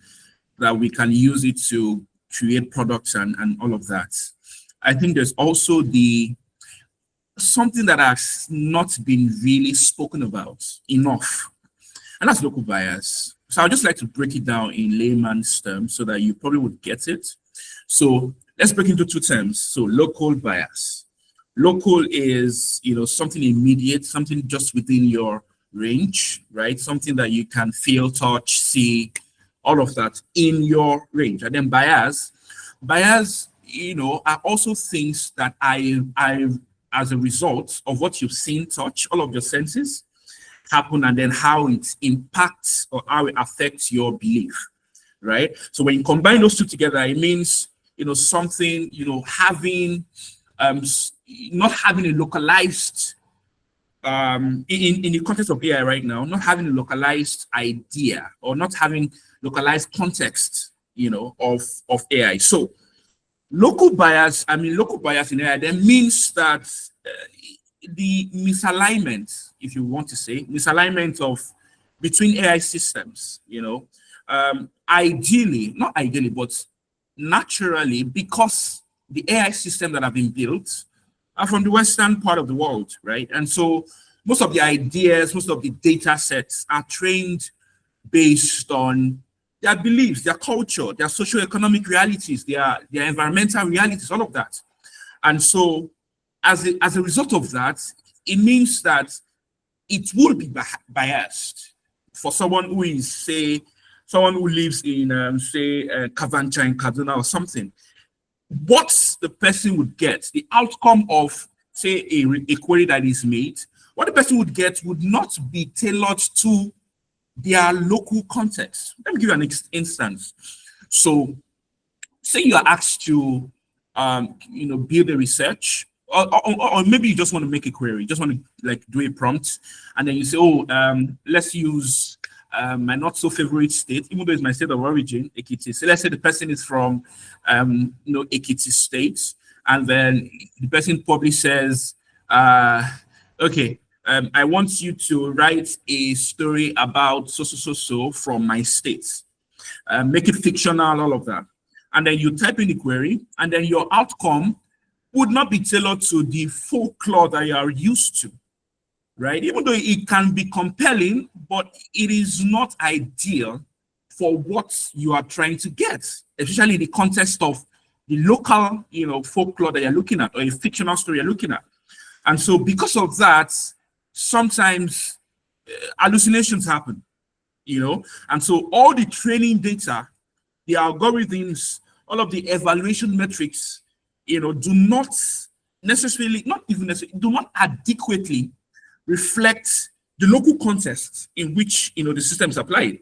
Speaker 3: that we can use it to create products and all of that. I think there's also something that has not been really spoken about enough, and that's local bias. So I'd just like to break it down in layman's terms so that you probably would get it. So let's break into two terms. So local bias. Local is, something immediate, something just within your range, right? Something that you can feel, touch, see, all of that in your range. And then bias, are also things that I, as a result of what you've seen, touch, all of your senses happen, and then how it impacts or how it affects your belief, right? So when you combine those two together, it means, something, having, not having a localized, in the context of AI right now, not having a localized idea or not having localized context, of AI. So local bias in AI then means that the misalignment, if you want to say, misalignment of between AI systems, ideally, not ideally, but naturally, because the AI system that have been built are from the Western part of the world, right? And so most of the ideas, most of the data sets are trained based on their beliefs, their culture, their socio-economic realities, their environmental realities, all of that. And so as a result of that, it means that it will be biased for someone who is, say, someone who lives in, say, Kavancha in Kaduna or something. What the person would get, the outcome of, say, a query that is made, what the person would get would not be tailored to their local context. Let me give you an instance. So, say you are asked to, build a research, or maybe you just want to make a query, just want to like do a prompt, and then you say, oh, let's use my not so favorite state, even though it's my state of origin, Ekiti. So let's say the person is from, Ekiti State, and then the person probably says, okay, I want you to write a story about so from my state, make it fictional, all of that. And then you type in the query, and then your outcome would not be tailored to the folklore that you are used to, right? Even though it can be compelling, but it is not ideal for what you are trying to get, especially in the context of the local, folklore that you're looking at, or a fictional story you're looking at. And so because of that, sometimes hallucinations happen, and so all the training data, the algorithms, all of the evaluation metrics, do not necessarily, not even necessarily, do not adequately reflect the local context in which, the system is applied.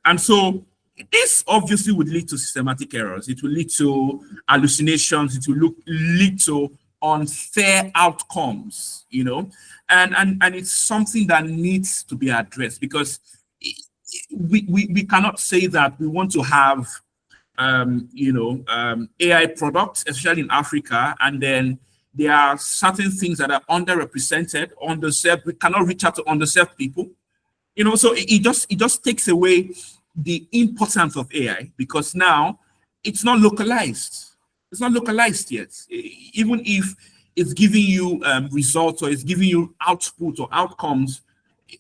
Speaker 3: And so this obviously would lead to systematic errors. It will lead to hallucinations. It will lead to unfair outcomes, and it's something that needs to be addressed, because we cannot say that we want to have AI products, especially in Africa, and then there are certain things that are underrepresented, underserved. We cannot reach out to underserved people. So it just takes away the importance of AI, because now it's not localized. It's not localized yet. Even if it's giving you results, or it's giving you output or outcomes,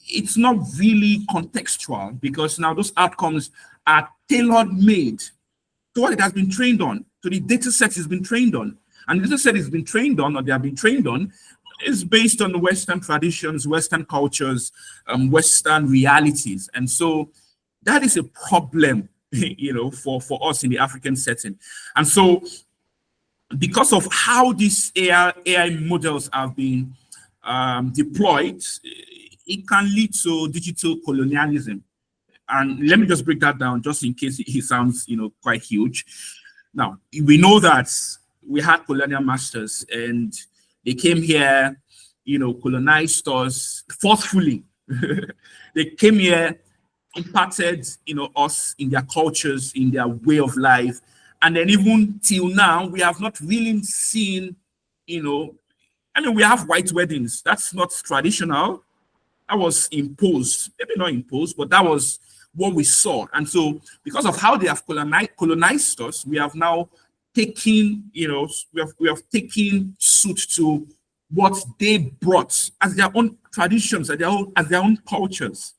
Speaker 3: it's not really contextual, because now those outcomes are tailor-made to what it has been trained on, to the data set it's been trained on. And the data set it's been trained on, or they have been trained on, is based on Western traditions, Western cultures, Western realities. And so that is a problem, for us in the African setting. And so because of how these AI models have been deployed, it can lead to digital colonialism. And let me just break that down, just in case it sounds, quite huge. Now, we know that we had colonial masters, and they came here, colonized us forcefully. They came here, impacted, us in their cultures, in their way of life. And then even till now, we have not really seen, we have white weddings. That's not traditional. That was imposed, maybe not imposed, but that was what we saw. And so because of how they have colonized us, we have now taken, we have taken suit to what they brought as their own traditions, as their own cultures,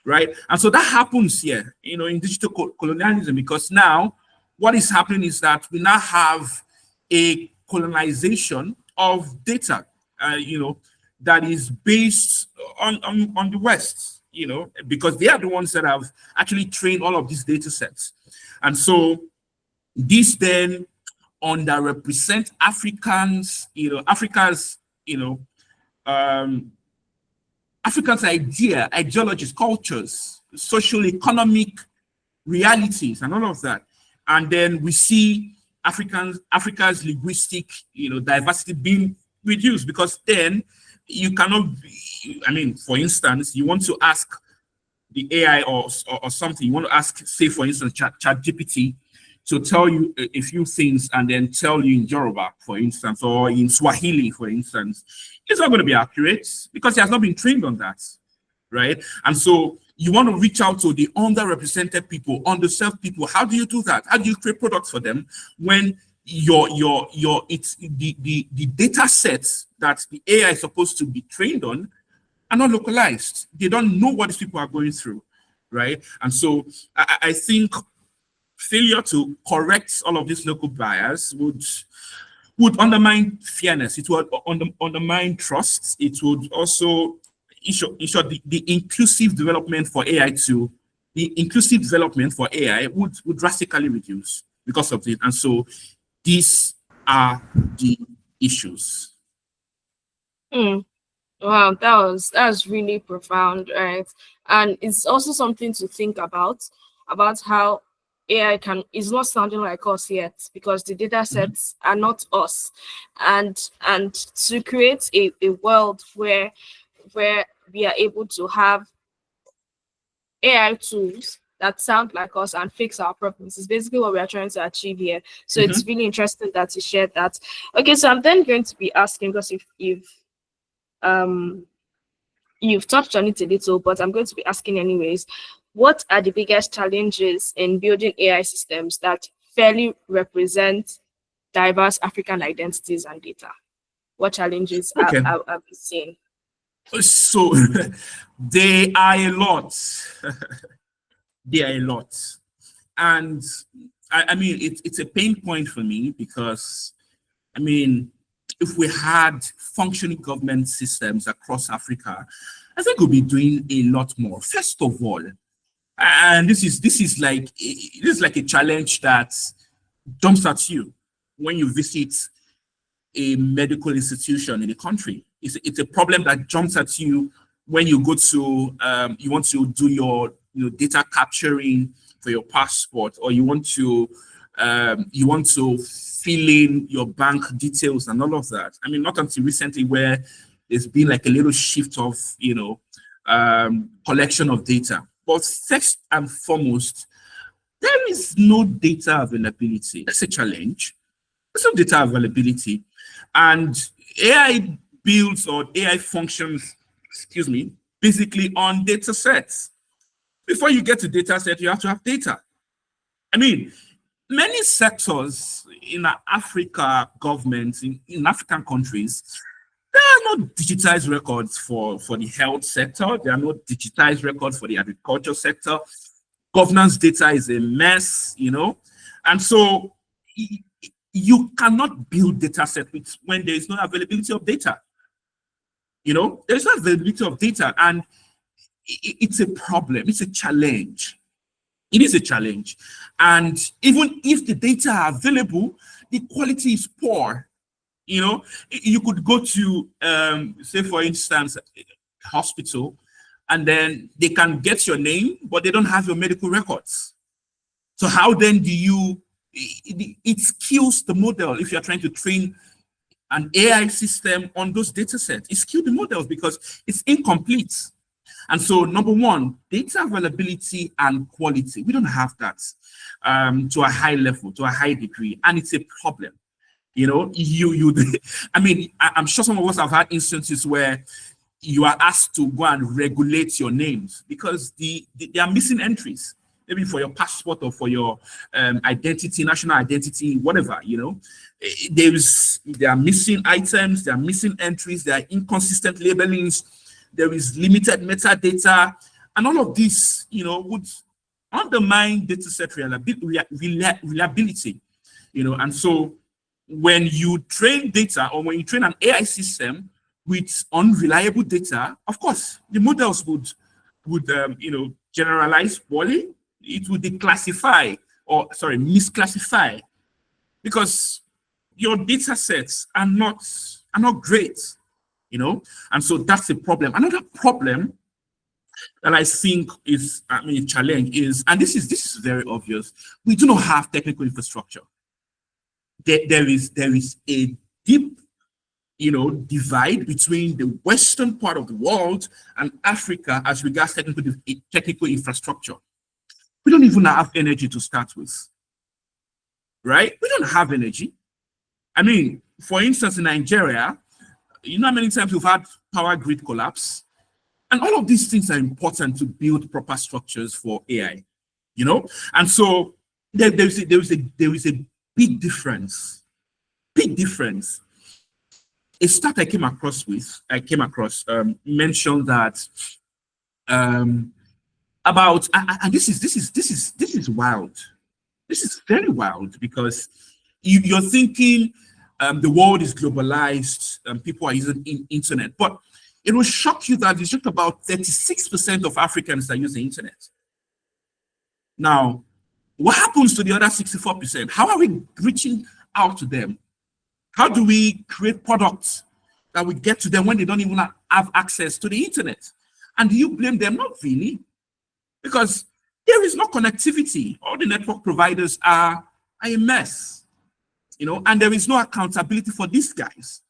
Speaker 3: right? And so that happens here, in digital colonialism, because now what is happening is that we now have a colonization of data, that is based on the West, because they are the ones that have actually trained all of these data sets. And so this then underrepresent Africans, Africans' ideologies, cultures, social economic realities, and all of that. And then we see Africa's linguistic, diversity being reduced, because then you cannot, for instance, you want to ask the AI or something, you want to ask, say, for instance, ChatGPT to tell you a few things, and then tell you in Yoruba, for instance, or in Swahili, for instance. It's not going to be accurate, because it has not been trained on that, right? And so you want to reach out to the underrepresented people, underserved people. How do you do that? How do you create products for them when it's the data sets that the AI is supposed to be trained on are not localized? They don't know what these people are going through, right? And so I think failure to correct all of these local bias would undermine fairness. It would undermine trust. It would also ensure the inclusive development for AI would drastically reduce because of it. And so these are the issues.
Speaker 1: Wow, that's really profound, right? And it's also something to think about how AI is not sounding like us yet, because the data sets are not us. And to create a world where we are able to have AI tools that sound like us and fix our problems is basically what we are trying to achieve here. So it's really interesting that you shared that. Okay, so I'm then going to be asking, because if you've touched on it a little, but I'm going to be asking anyways, what are the biggest challenges in building AI systems that fairly represent diverse African identities and data? What challenges are we seeing?
Speaker 3: So they are a lot. They are a lot. And it's a pain point for me, because if we had functioning government systems across Africa, I think we'll be doing a lot more. First of all, and this is like a challenge that jumps at you when you visit a medical institution in the country. It's a problem that jumps at you when you go to you want to do your data capturing for your passport, or you want to fill in your bank details and all of that. Not until recently, where there's been like a little shift of collection of data, But first and foremost, there is no data availability. That's a challenge. There's no data availability. And AI builds or AI functions, excuse me, basically on data sets. Before you get to data set, you have to have data. I mean, many sectors in Africa governments, in African countries, there are no digitized records for the health sector. There are no digitized records for the agriculture sector. Governance data is a mess, and so you cannot build data set when there is no availability of data. There's no availability of data, and it's a problem. It's a challenge. It is a challenge. And even if the data are available, the quality is poor. You could go to, say, for instance, hospital, and then they can get your name, but they don't have your medical records. So how then do you, it kills the model if you're trying to train an AI system on those data sets. It kills the models because it's incomplete. And so, number one, data availability and quality. We don't have that to a high level, to a high degree, and it's a problem. I mean, I'm sure some of us have had instances where you are asked to go and regulate your names because they are missing entries, maybe for your passport or for your identity, national identity, whatever. There are missing items, there are missing entries, there are inconsistent labelings. There is limited metadata, and all of this, would undermine data set reliability, and so when you train data or when you train an AI system with unreliable data, of course, the models would generalize poorly. It would misclassify because your data sets are not great. And so that's a problem. Another problem that I think is, a challenge is, and this is very obvious, we do not have technical infrastructure. There is a deep, divide between the Western part of the world and Africa as regards technical infrastructure. We don't even have energy to start with, right? We don't have energy. I mean, for instance, in Nigeria, how many times we've had power grid collapse? And all of these things are important to build proper structures for AI, And so there is a big difference. Big difference. A stat I came across mentioned that about, and this is wild. This is very wild because you're thinking the world is globalized, people are using internet, but it will shock you that it's just about 36% of Africans that use the internet. Now, what happens to the other 64%? How are we reaching out to them? How do we create products that we get to them when they don't even have access to the internet? And do you blame them? Not really, because there is no connectivity. All the network providers are a mess. And there is no accountability for these guys.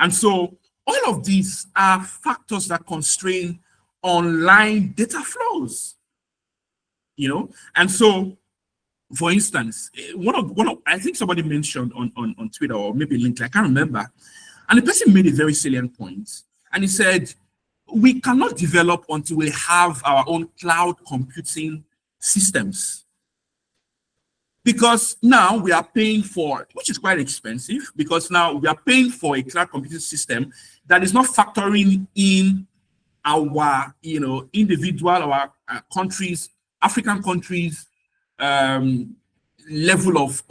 Speaker 3: And so all of these are factors that constrain online data flows, And so, for instance, one of I think somebody mentioned on Twitter or maybe LinkedIn, I can't remember, and the person made a very salient point, and he said, we cannot develop until we have our own cloud computing systems. Because now we are paying for, which is quite expensive, because now we are paying for a cloud computing system that is not factoring in our, individual, our countries, African countries, level of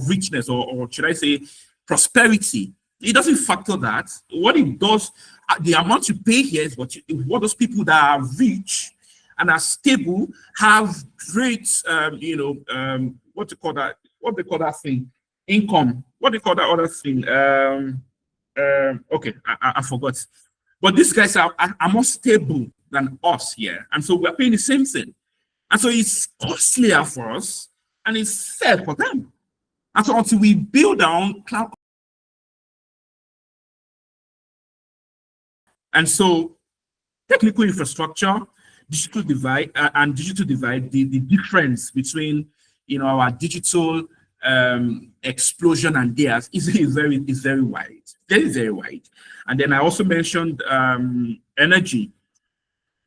Speaker 3: richness, or should I say prosperity. It doesn't factor that. What it does, the amount you pay here is what those people that are rich and are stable have great, what they call that thing? Income. What they call that other thing? Okay, I forgot. But these guys are more stable than us here. And so we're paying the same thing. And so it's costlier for us and it's fair for them. And so until we build our own cloud. And so technical infrastructure, digital divide, the difference between our digital explosion and theirs is very wide, very wide. And then I also mentioned energy.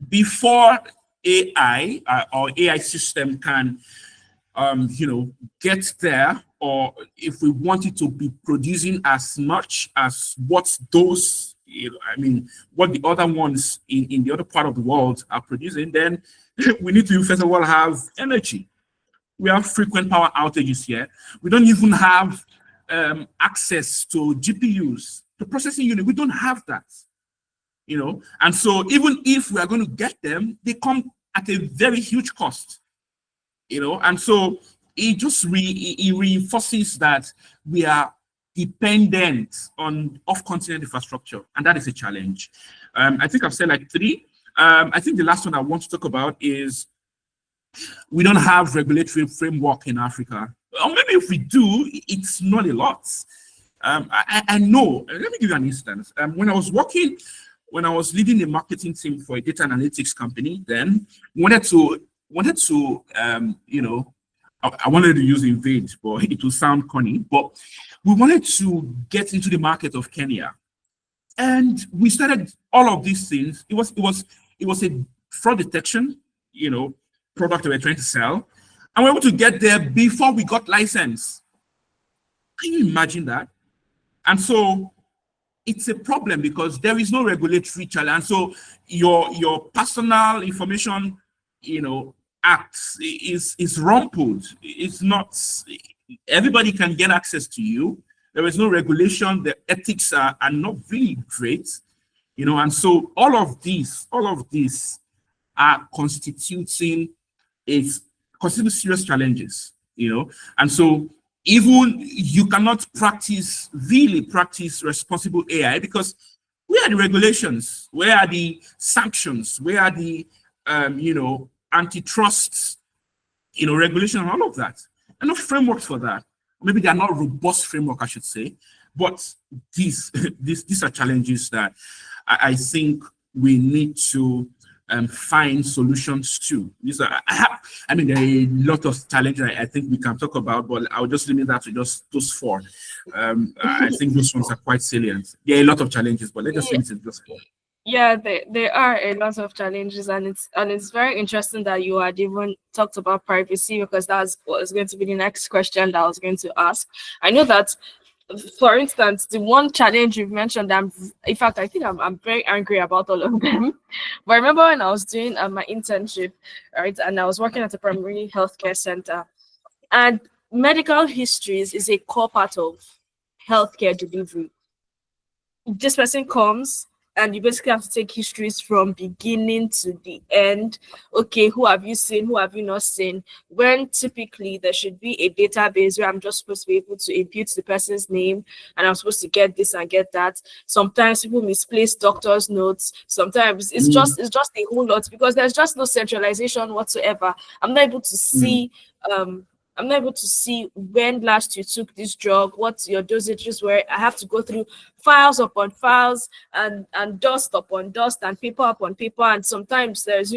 Speaker 3: Before AI or AI system can get there, or if we want it to be producing as much as what those, what the other ones in the other part of the world are producing, then we need to first of all have energy. We have frequent power outages here. We don't even have access to GPUs, the processing unit. We don't have that, And so even if we are going to get them, they come at a very huge cost, And so it just reinforces that we are dependent on off-continent infrastructure, and that is a challenge. I think I've said like three. I think the last one I want to talk about is we don't have regulatory framework in Africa. Or maybe if we do, it's not a lot. I know. Let me give you an instance. When I was leading the marketing team for a data analytics company, then wanted to I wanted to use invade, but it will sound corny. But we wanted to get into the market of Kenya, and we started all of these things. It was a fraud detection, product that we're trying to sell, and we were able to get there before we got license. Can you imagine that? And so it's a problem because there is no regulatory challenge. So your personal information, acts is rumpled. It's not, everybody can get access to you. There is no regulation. The ethics are not really great, and so all of these are constituting serious challenges, and so even you cannot really practice responsible AI because where are the regulations? Where are the sanctions? Where are the antitrust, regulation and all of that? And no framework for that. Maybe they are not robust framework, I should say. But these are challenges that I think we need to find solutions to. There are a lot of challenges I think we can talk about, but I'll just limit that to just those four. I think those ones are quite salient. There are a lot of challenges, but let's just limit it to just four.
Speaker 1: Yeah, there are a lot of challenges, and it's very interesting that you had even talked about privacy, because that was going to be the next question that I was going to ask. I know that, for instance, the one challenge you've mentioned, in fact, I think I'm very angry about all of them. But I remember when I was doing my internship, right, and I was working at a primary healthcare center, and medical histories is a core part of healthcare delivery. This person comes, and you basically have to take histories from beginning to the end. Okay, who have you seen? Who have you not seen? When typically there should be a database where I'm just supposed to be able to impute the person's name, and I'm supposed to get this and get that. Sometimes people misplace doctors' notes. Sometimes it's just a whole lot because there's just no centralization whatsoever. I'm not able to see when last you took this drug, what your dosages were. I have to go through files upon files and dust upon dust and paper upon paper. And sometimes there's,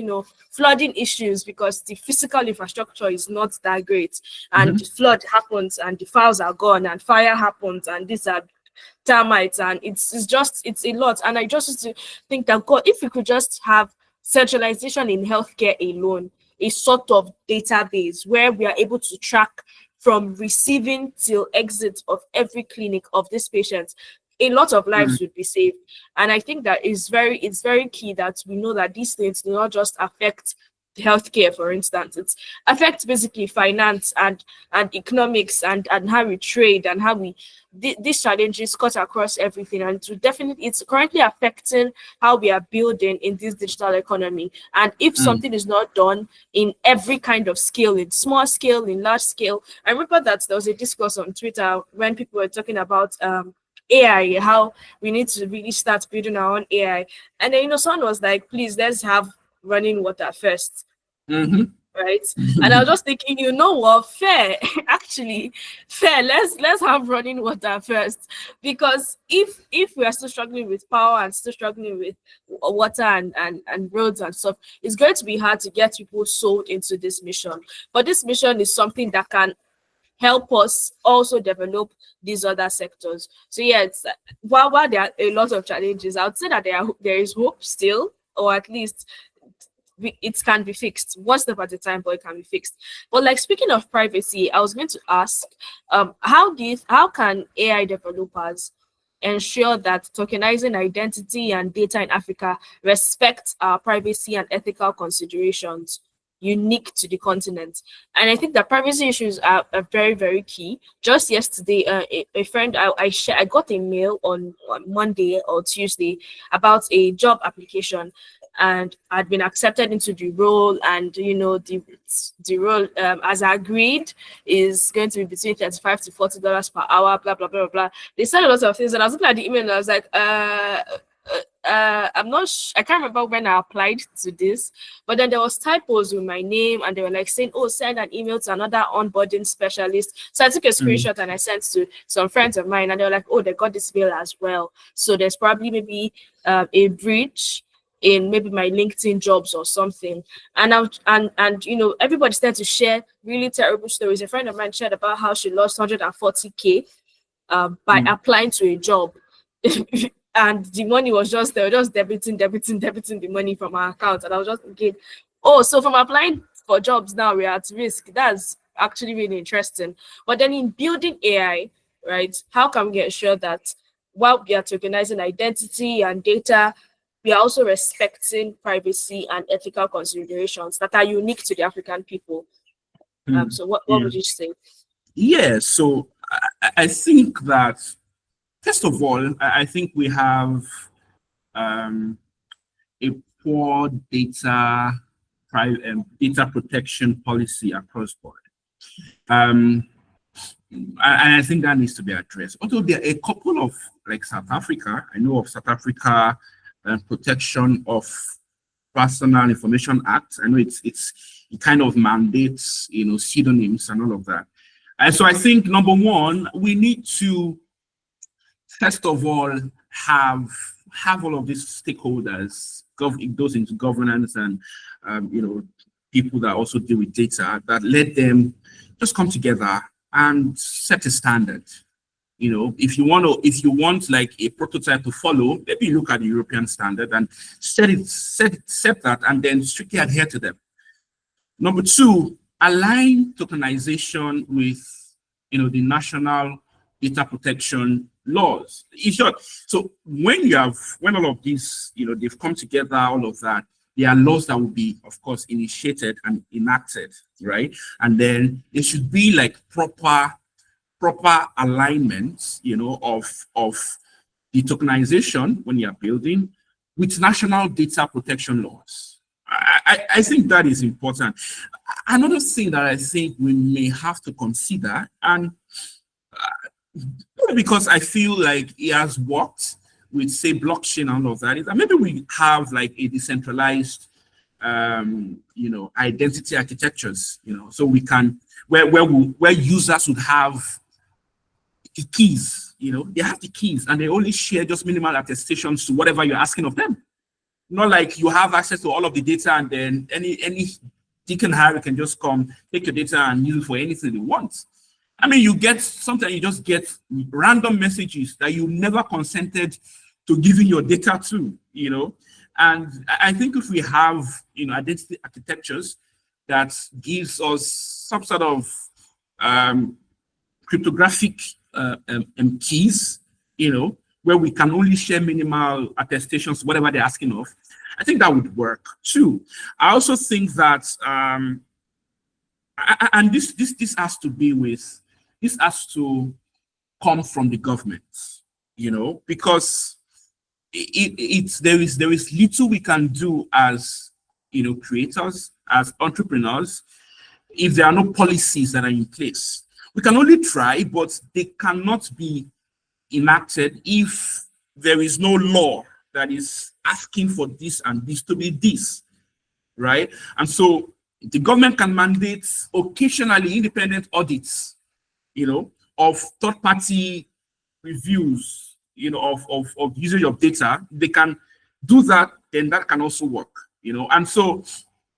Speaker 1: flooding issues because the physical infrastructure is not that great. And the flood happens and the files are gone, and fire happens and these are termites, and it's a lot. And I just used to think that, God, if we could just have centralization in healthcare alone, a sort of database where we are able to track from receiving till exit of every clinic of this patient, a lot of lives would be saved. And I think that it's very key that we know that these things do not just affect healthcare, for instance. It affects basically finance and economics and how we trade and how these challenges cut across everything. And it's currently affecting how we are building in this digital economy. And if something is not done in every kind of scale, in small scale, in large scale, I remember that there was a discourse on Twitter when people were talking about AI, how we need to really start building our own AI. And then, someone was like, please, let's have running water first. right? And I was just thinking, you know what, fair, actually, fair. Let's have running water first, because if we are still struggling with power and still struggling with water and roads and stuff, it's going to be hard to get people sold into this mission. But this mission is something that can help us also develop these other sectors. So yeah, it's while there are a lot of challenges, I would say that there is hope still, or at least it can be fixed one step at a time, but it can be fixed. But like, speaking of privacy, I was going to ask, how can AI developers ensure that tokenizing identity and data in Africa respect our privacy and ethical considerations unique to the continent? And I think that privacy issues are very, very key. Just yesterday, a friend, I got a mail on Monday or Tuesday about a job application, and I'd been accepted into the role, and the role, as agreed, is going to be between $35 to $40 per hour, blah blah blah blah. They said a lot of things, and I was looking at the email and I was like, I'm not I can't remember when I applied to this, but then there was typos with my name, and they were like saying, oh, send an email to another onboarding specialist. So I took a screenshot and I sent to some friends of mine, and they were like, oh, they got this mail as well. So there's probably maybe a breach in maybe my LinkedIn jobs or something. And everybody started to share really terrible stories. A friend of mine shared about how she lost 140K by applying to a job. And the money was they were just debiting the money from our account. And I was just thinking, oh, so from applying for jobs now we're at risk. That's actually really interesting. But then in building AI, right, how can we get sure that while we are tokenizing identity and data, we are also respecting privacy and ethical considerations that are unique to the African people? So what would you say?
Speaker 3: Yeah, so I think that, first of all, I think we have a poor data protection policy across board. And I think that needs to be addressed. Although there are a couple of, like South Africa, I know of South Africa Protection of Personal Information Act. I know it kind of mandates, pseudonyms and all of that. And so I think, number one, we need to, first of all, have all of these stakeholders, those into governance and people that also deal with data, that let them just come together and set a standard. If you want like a prototype to follow, maybe look at the European standard and set that, and then strictly adhere to them. Number two, align tokenization with the national data protection laws. In short, so when all of these, they've come together, all of that, there are laws that will be, of course, initiated and enacted, right? And then it should be like proper alignment, of the tokenization when you're building with national data protection laws. I think that is important. Another thing that I think we may have to consider, and because I feel like it has worked with, say, blockchain and all of that, is that maybe we have like a decentralized, identity architectures, so we can, where users would have the keys, they have the keys, and they only share just minimal attestations to whatever you're asking of them. Not like you have access to all of the data, and then any Dick and Harry can just come, take your data and use it for anything they want. I mean, you just get random messages that you never consented to giving your data to, And I think if we have, identity architectures that gives us some sort of cryptographic keys, where we can only share minimal attestations, whatever they're asking of, I think that would work too. I also think that, and this has to come from the government, because there is little we can do as creators, as entrepreneurs, if there are no policies that are in place. We can only try, but they cannot be enacted if there is no law that is asking for this and this to be this, right? And so The government can mandate occasionally independent audits, of third-party reviews, of usage of data. They can do that, then that can also work, And so,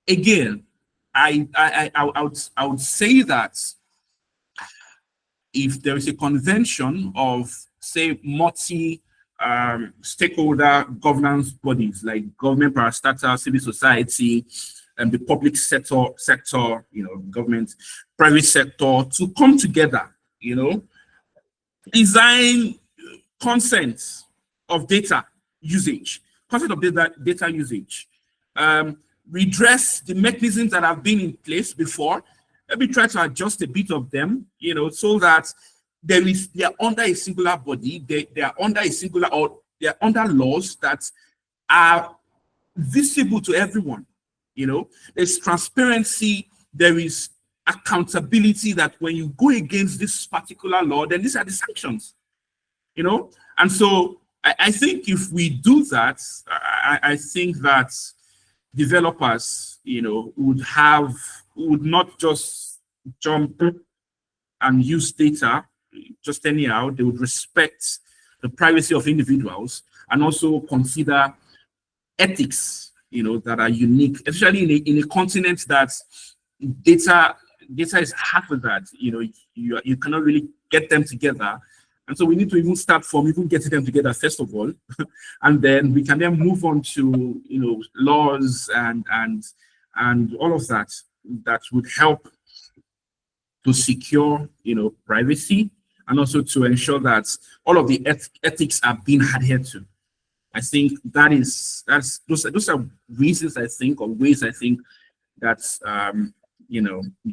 Speaker 3: again, I would say that if there is a convention of, say, stakeholder governance bodies like government, parastatal, civil society, and the public sector, government, private sector, to come together, design consent of data usage, redress the mechanisms that have been in place before. Let me try to adjust a bit of them, so that they are under a singular body, they are under a singular, or they are under laws that are visible to everyone. There's transparency, there is accountability, that when you go against this particular law, then these are the sanctions. And so I think if we do that, I think that developers, would not just jump and use data just anyhow. They would respect the privacy of individuals and also consider ethics, that are unique, especially in a continent that data is half of that. You cannot really get them together. And so we need to even start from even getting them together first of all, and then we can then move on to laws and all of that would help to secure privacy, and also to ensure that all of the ethics are being adhered to. I think those are reasons I think, or ways I think that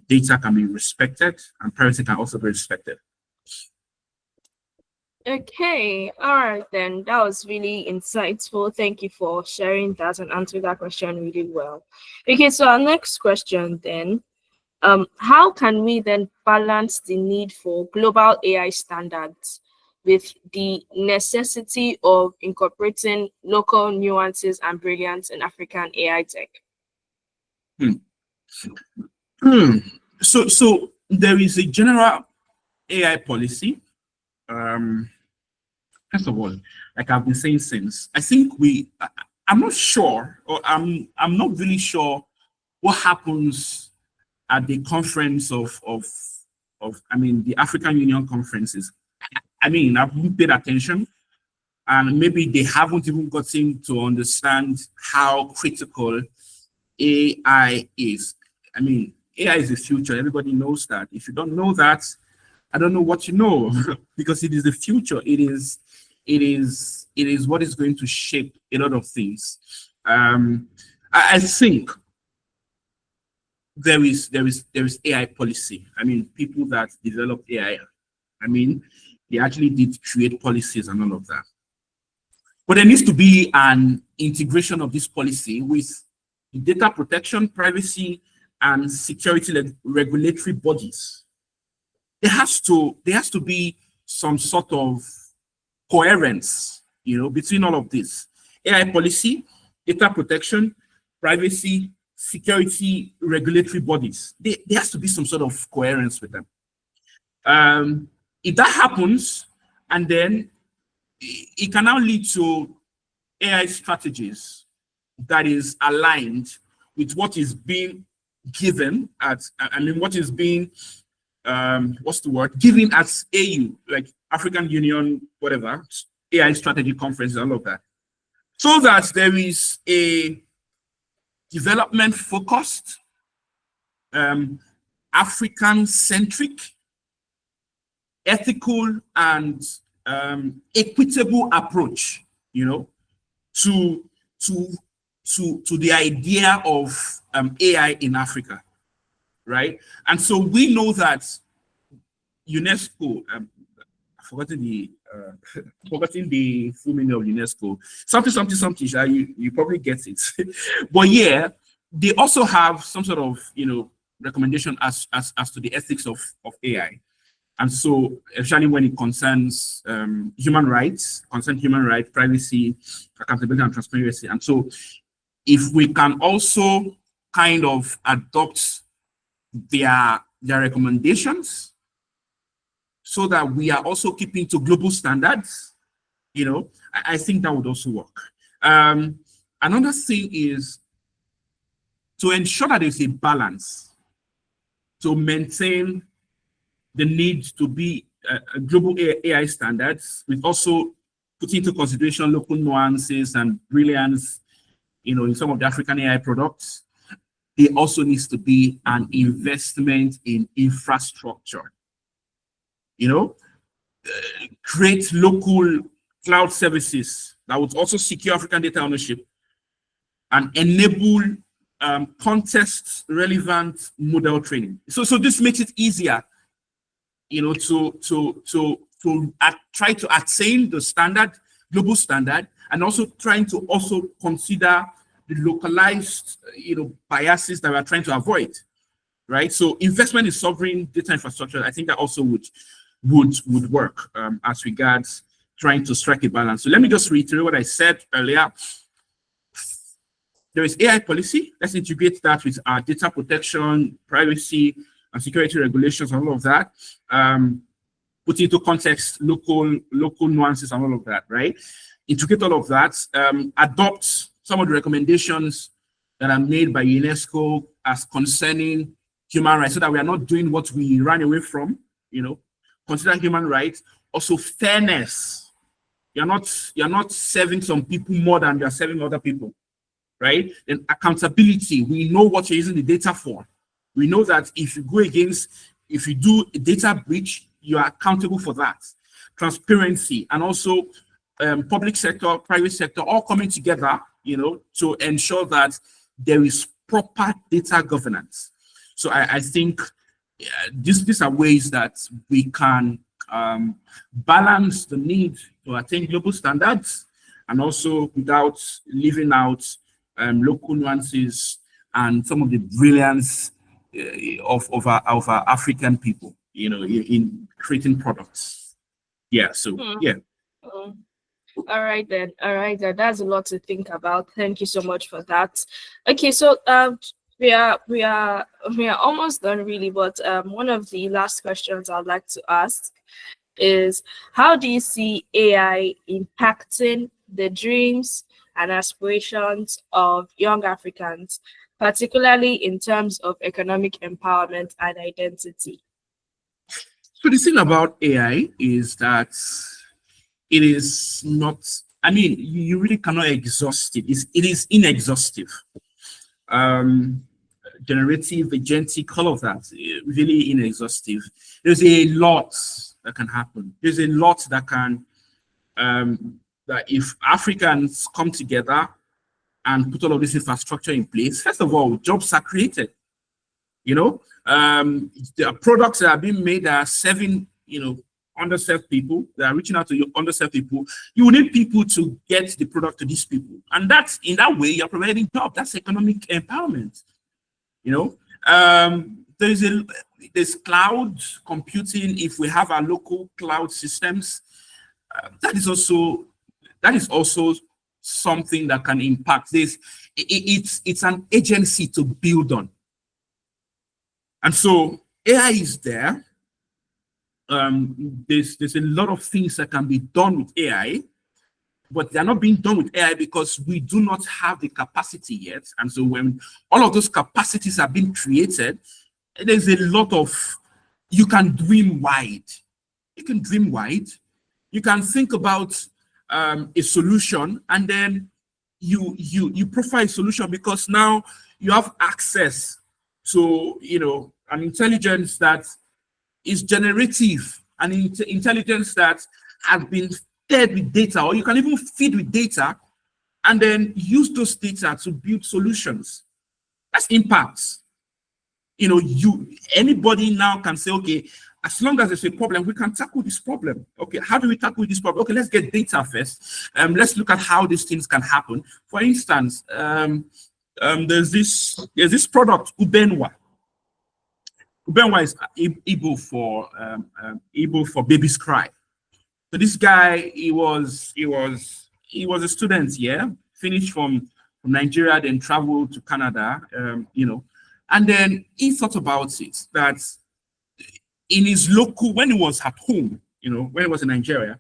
Speaker 3: data can be respected and privacy can also be respected.
Speaker 1: Okay, all right then. That was really insightful. Thank you for sharing that and answering that question really well. Okay, so our next question then, how can we then balance the need for global AI standards with the necessity of incorporating local nuances and brilliance in African AI tech?
Speaker 3: So there is a general AI policy. First of all, like I've been saying since, I think I'm not sure, or I'm not really sure what happens at the conference of the African Union conferences. I've paid attention, and maybe they haven't even gotten to understand how critical AI is. AI is the future. Everybody knows that. If you don't know that, I don't know what you know, because it is the future. It is what is going to shape a lot of things. I think there is AI policy. People that develop AI, they actually did create policies and all of that. But there needs to be an integration of this policy with data protection, privacy, and security regulatory bodies. There has to be some sort of coherence, between all of this. AI policy, data protection, privacy, security regulatory bodies. There has to be some sort of coherence with them. If that happens, and then it can now lead to AI strategies that is aligned with what is being given what is being given as AU, like African Union, whatever, AI strategy conference, all of that. So that there is a development focused, African-centric, ethical, and equitable approach, to the idea of AI in Africa, right? And so we know that UNESCO, forgetting the full meaning of UNESCO, something. You probably get it, but yeah, they also have some sort of recommendation as to the ethics of AI. And so, especially when it concerns human rights, privacy, accountability, and transparency. And so, if we can also kind of adopt their recommendations so that we are also keeping to global standards, I think that would also work. Another thing is to ensure that there's a balance to maintain the need to be global AI standards, with also putting into consideration local nuances and brilliance, in some of the African AI products. There also needs to be an investment in infrastructure. Create local cloud services that would also secure African data ownership and enable context-relevant model training. So this makes it easier, to try to attain the standard, global standard, and also trying to also consider the localized, biases that we are trying to avoid, right? So investment in sovereign data infrastructure, I think that also would work as regards trying to strike a balance. So let me just reiterate what I said earlier. There is AI policy. Let's integrate that with our data protection, privacy, and security regulations, and all of that. Put into context local nuances and all of that, right? Integrate all of that. Adopt some of the recommendations that are made by UNESCO as concerning human rights, so that we are not doing what we ran away from. Consider human rights. Also fairness. You're not serving some people more than you're serving other people. Right? Then accountability. We know what you're using the data for. We know that if you do a data breach, you are accountable for that. Transparency, and also public sector, private sector, all coming together, to ensure that there is proper data governance. So I think these are ways that we can balance the need to attain global standards, and also without leaving out local nuances and some of the brilliance of our African people, in creating products. Yeah. So yeah.
Speaker 1: All right then. That's a lot to think about. Thank you so much for that. Okay, so we are almost done really, but one of the last questions I'd like to ask is, how do you see AI impacting the dreams and aspirations of young Africans, particularly in terms of economic empowerment and identity?
Speaker 3: So the thing about AI is that it is not, you really cannot exhaust it. It is inexhaustive. Generative, agentic, all of that, really inexhaustive. There's a lot that can happen. There's a lot that can, that if Africans come together and put all of this infrastructure in place, first of all, jobs are created. There are products that are being made that are serving, underserved people, that are reaching out to underserved people. You will need people to get the product to these people. And that's, in that way, you're providing jobs. That's economic empowerment. There's cloud computing. If we have our local cloud systems, that is also something that can impact this. It's an agency to build on. And so AI is there. There's a lot of things that can be done with AI, but they're not being done with AI because we do not have the capacity yet. And so when all of those capacities are being created, there's a lot of, you can dream wide. You can dream wide. You can think about a solution, and then you profile a solution, because now you have access to an intelligence that is generative, an intelligence that has been fed with data, or you can even feed with data and then use those data to build solutions. That's impact. Anybody now can say, okay, as long as there's a problem, we can tackle this problem. Okay, how do we tackle this problem? Okay, let's get data first. Let's look at how these things can happen. For instance, there's this product, Ubenwa. Ubenwa is Igbo for baby's cry. So this guy, he was a student, finished from from Nigeria, then traveled to Canada, and then he thought about it that in his local, when he was at home, when he was in Nigeria,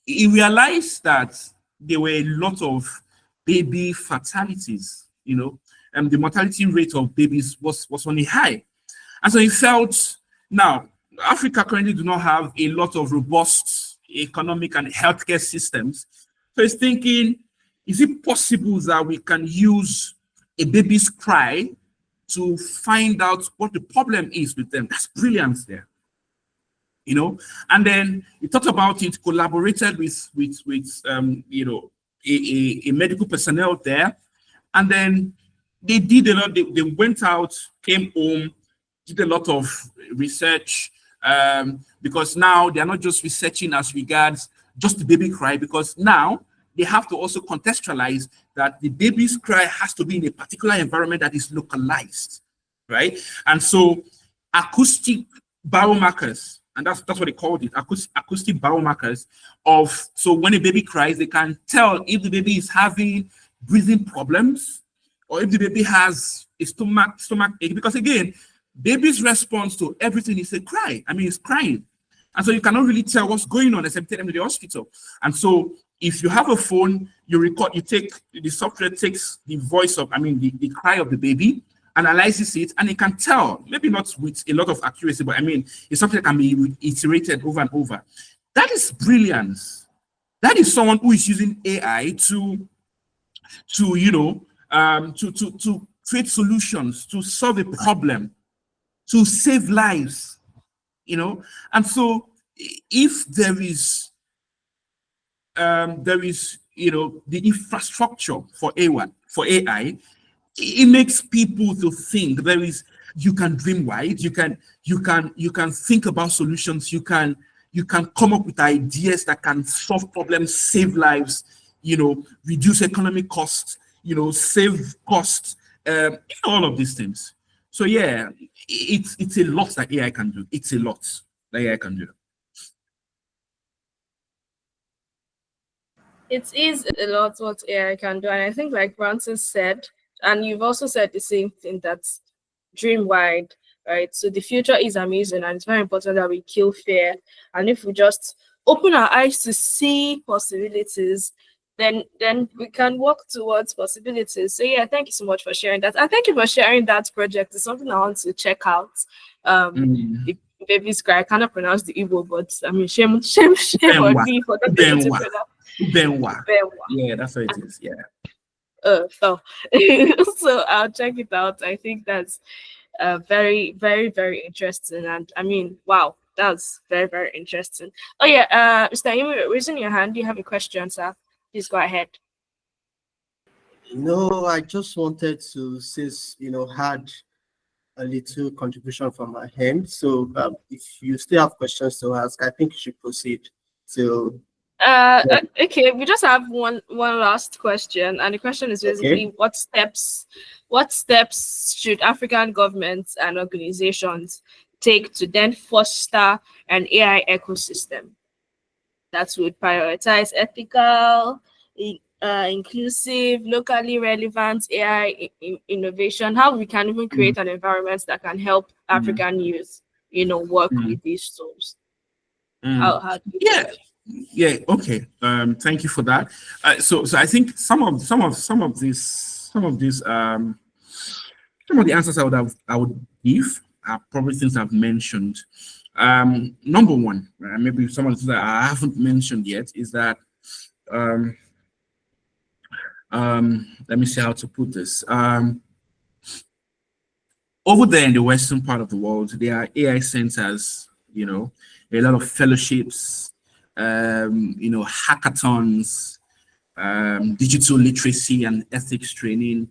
Speaker 3: he realized that there were a lot of baby fatalities, and the mortality rate of babies was on a high. And so he felt, now, Africa currently do not have a lot of robust economic and healthcare systems. So he's thinking, is it possible that we can use a baby's cry to find out what the problem is with them? That's brilliance there. And then he thought about it, collaborated with a medical personnel there, and then they did a lot. They went out, came home, did a lot of research, because now they are not just researching as regards just the baby cry, because now they have to also contextualize that the baby's cry has to be in a particular environment that is localized, right? And so acoustic biomarkers, and that's what they called it, acoustic biomarkers of, so when a baby cries, they can tell if the baby is having breathing problems or if the baby has a stomach ache, because again, baby's response to everything is a cry. I mean, it's crying. And so you cannot really tell what's going on except take them to the hospital. And so if you have a phone, the software takes the voice of, the cry of the baby, analyzes it, and it can tell, maybe not with a lot of accuracy, but it's something that can be iterated over and over. That is brilliance. That is someone who is using AI to create solutions, to solve a problem, to save lives, And so if there is the infrastructure for AI, it makes people to think. You can dream wide, you can think about solutions, you can come up with ideas that can solve problems, save lives, reduce economic costs, save costs, all of these things. So yeah, it's a lot that AI can do. It's a lot that AI can do.
Speaker 1: It is a lot what AI can do, and I think, like Branson said, and you've also said the same thing, that's dream wide, right? So the future is amazing, and it's very important that we kill fear. And if we just open our eyes to see possibilities, then we can work towards possibilities. So yeah, thank you so much for sharing that, and thank you for sharing that project. It's something I want to check out. The baby's cry. I cannot pronounce the Igbo, but shame on me for not being able to pronounce.
Speaker 3: Benwa. Yeah, that's what it is. Yeah.
Speaker 1: So I'll check it out. I think that's very, very, very interesting. And wow, that's very, very interesting. Oh yeah, Mr. Imi, raising your hand. Do you have a question, sir? Please go ahead.
Speaker 4: No, I just wanted to, since had a little contribution from my hand. So if you still have questions to ask, I think you should proceed. So
Speaker 1: okay, we just have one last question, and the question is basically, what steps should African governments and organizations take to then foster an AI ecosystem that would prioritize ethical, inclusive, locally relevant AI innovation? How we can even create an environment that can help African youth, work with these tools. How do you think?
Speaker 3: Yeah. Okay. Thank you for that. So I think some of the answers I would give are probably things I've mentioned. Number one, maybe some of the things that I haven't mentioned yet is that let me see how to put this. Over there in the western part of the world, there are AI centers. A lot of fellowships, hackathons, digital literacy and ethics training,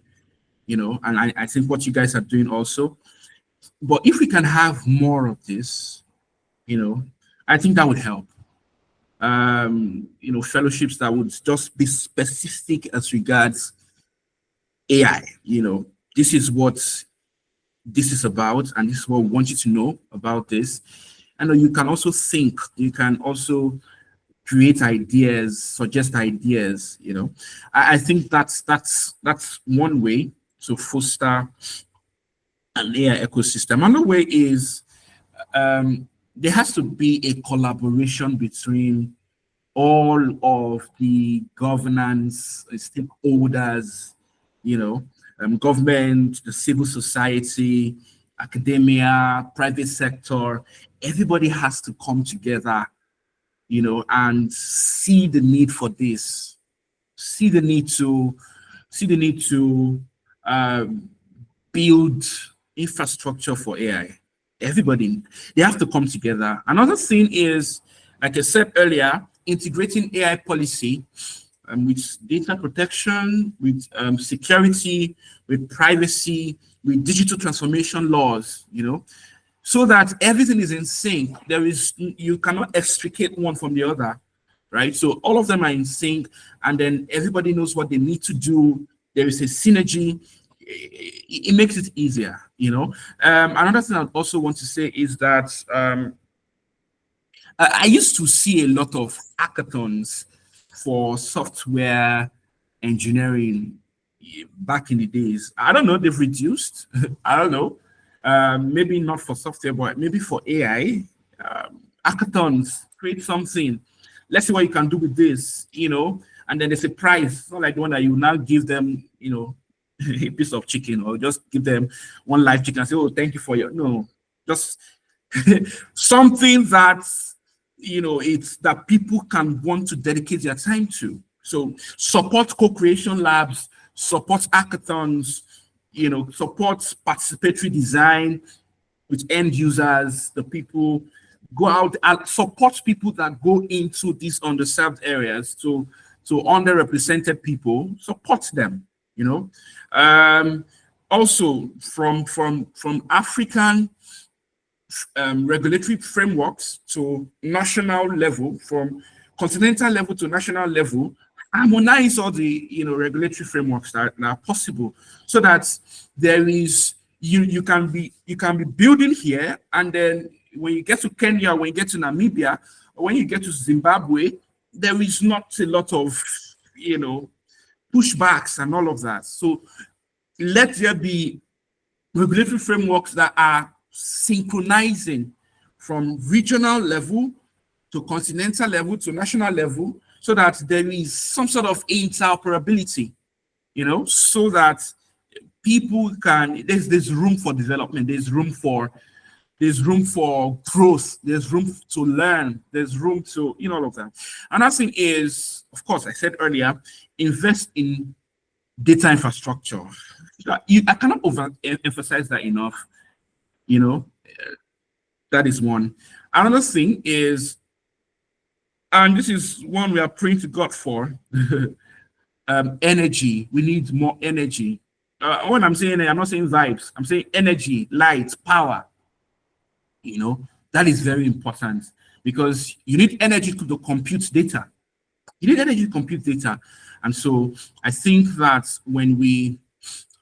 Speaker 3: and I think what you guys are doing also. But if we can have more of this, I think that would help. Fellowships that would just be specific as regards AI. This is what this is about, and this is what we want you to know about this. And you can also think, you can also create ideas, suggest ideas. I think that's one way to foster an AI ecosystem. Another way is there has to be a collaboration between all of the governance stakeholders, government, the civil society, academia, private sector. Everybody has to come together, and see the need for this, see the need to build infrastructure for AI. Everybody, they have to come together. Another thing is, like I said earlier, integrating AI policy with data protection, with security, with privacy, with digital transformation laws, so that everything is in sync. You cannot extricate one from the other, right? So all of them are in sync, and then everybody knows what they need to do. There is a synergy. It makes it easier, Another thing I also want to say is that I used to see a lot of hackathons for software engineering back in the days. I don't know, they've reduced. I don't know. Maybe not for software, but maybe for AI. Hackathons, create something. Let's see what you can do with this, and then there's a prize. It's not like the one that you now give them, a piece of chicken, or just give them one live chicken and say, oh, thank you for your, no, just something that, it's that people can want to dedicate their time to. So support co-creation labs, support hackathons, support participatory design with end users, the people. Go out and support people that go into these underserved areas, to underrepresented people, support them, Also from African regulatory frameworks to national level, from continental level to national level, harmonize all the regulatory frameworks that are possible, so that there is you can be building here, and then when you get to Kenya, when you get to Namibia, or when you get to Zimbabwe, there is not a lot of pushbacks and all of that. So let there be regulatory frameworks that are synchronizing from regional level to continental level to national level, so that there is some sort of interoperability, so that people can, there's room for development, there's room for growth, there's room to learn, there's room to, all of that. Another thing is, of course, I said earlier, invest in data infrastructure. I cannot overemphasize that enough. That is one. Another thing is, and this is one we are praying to God for, energy. We need more energy. When I'm saying it, I'm not saying vibes. I'm saying energy, light, power. That is very important, because you need energy to compute data. You need energy to compute data. And so I think that when we,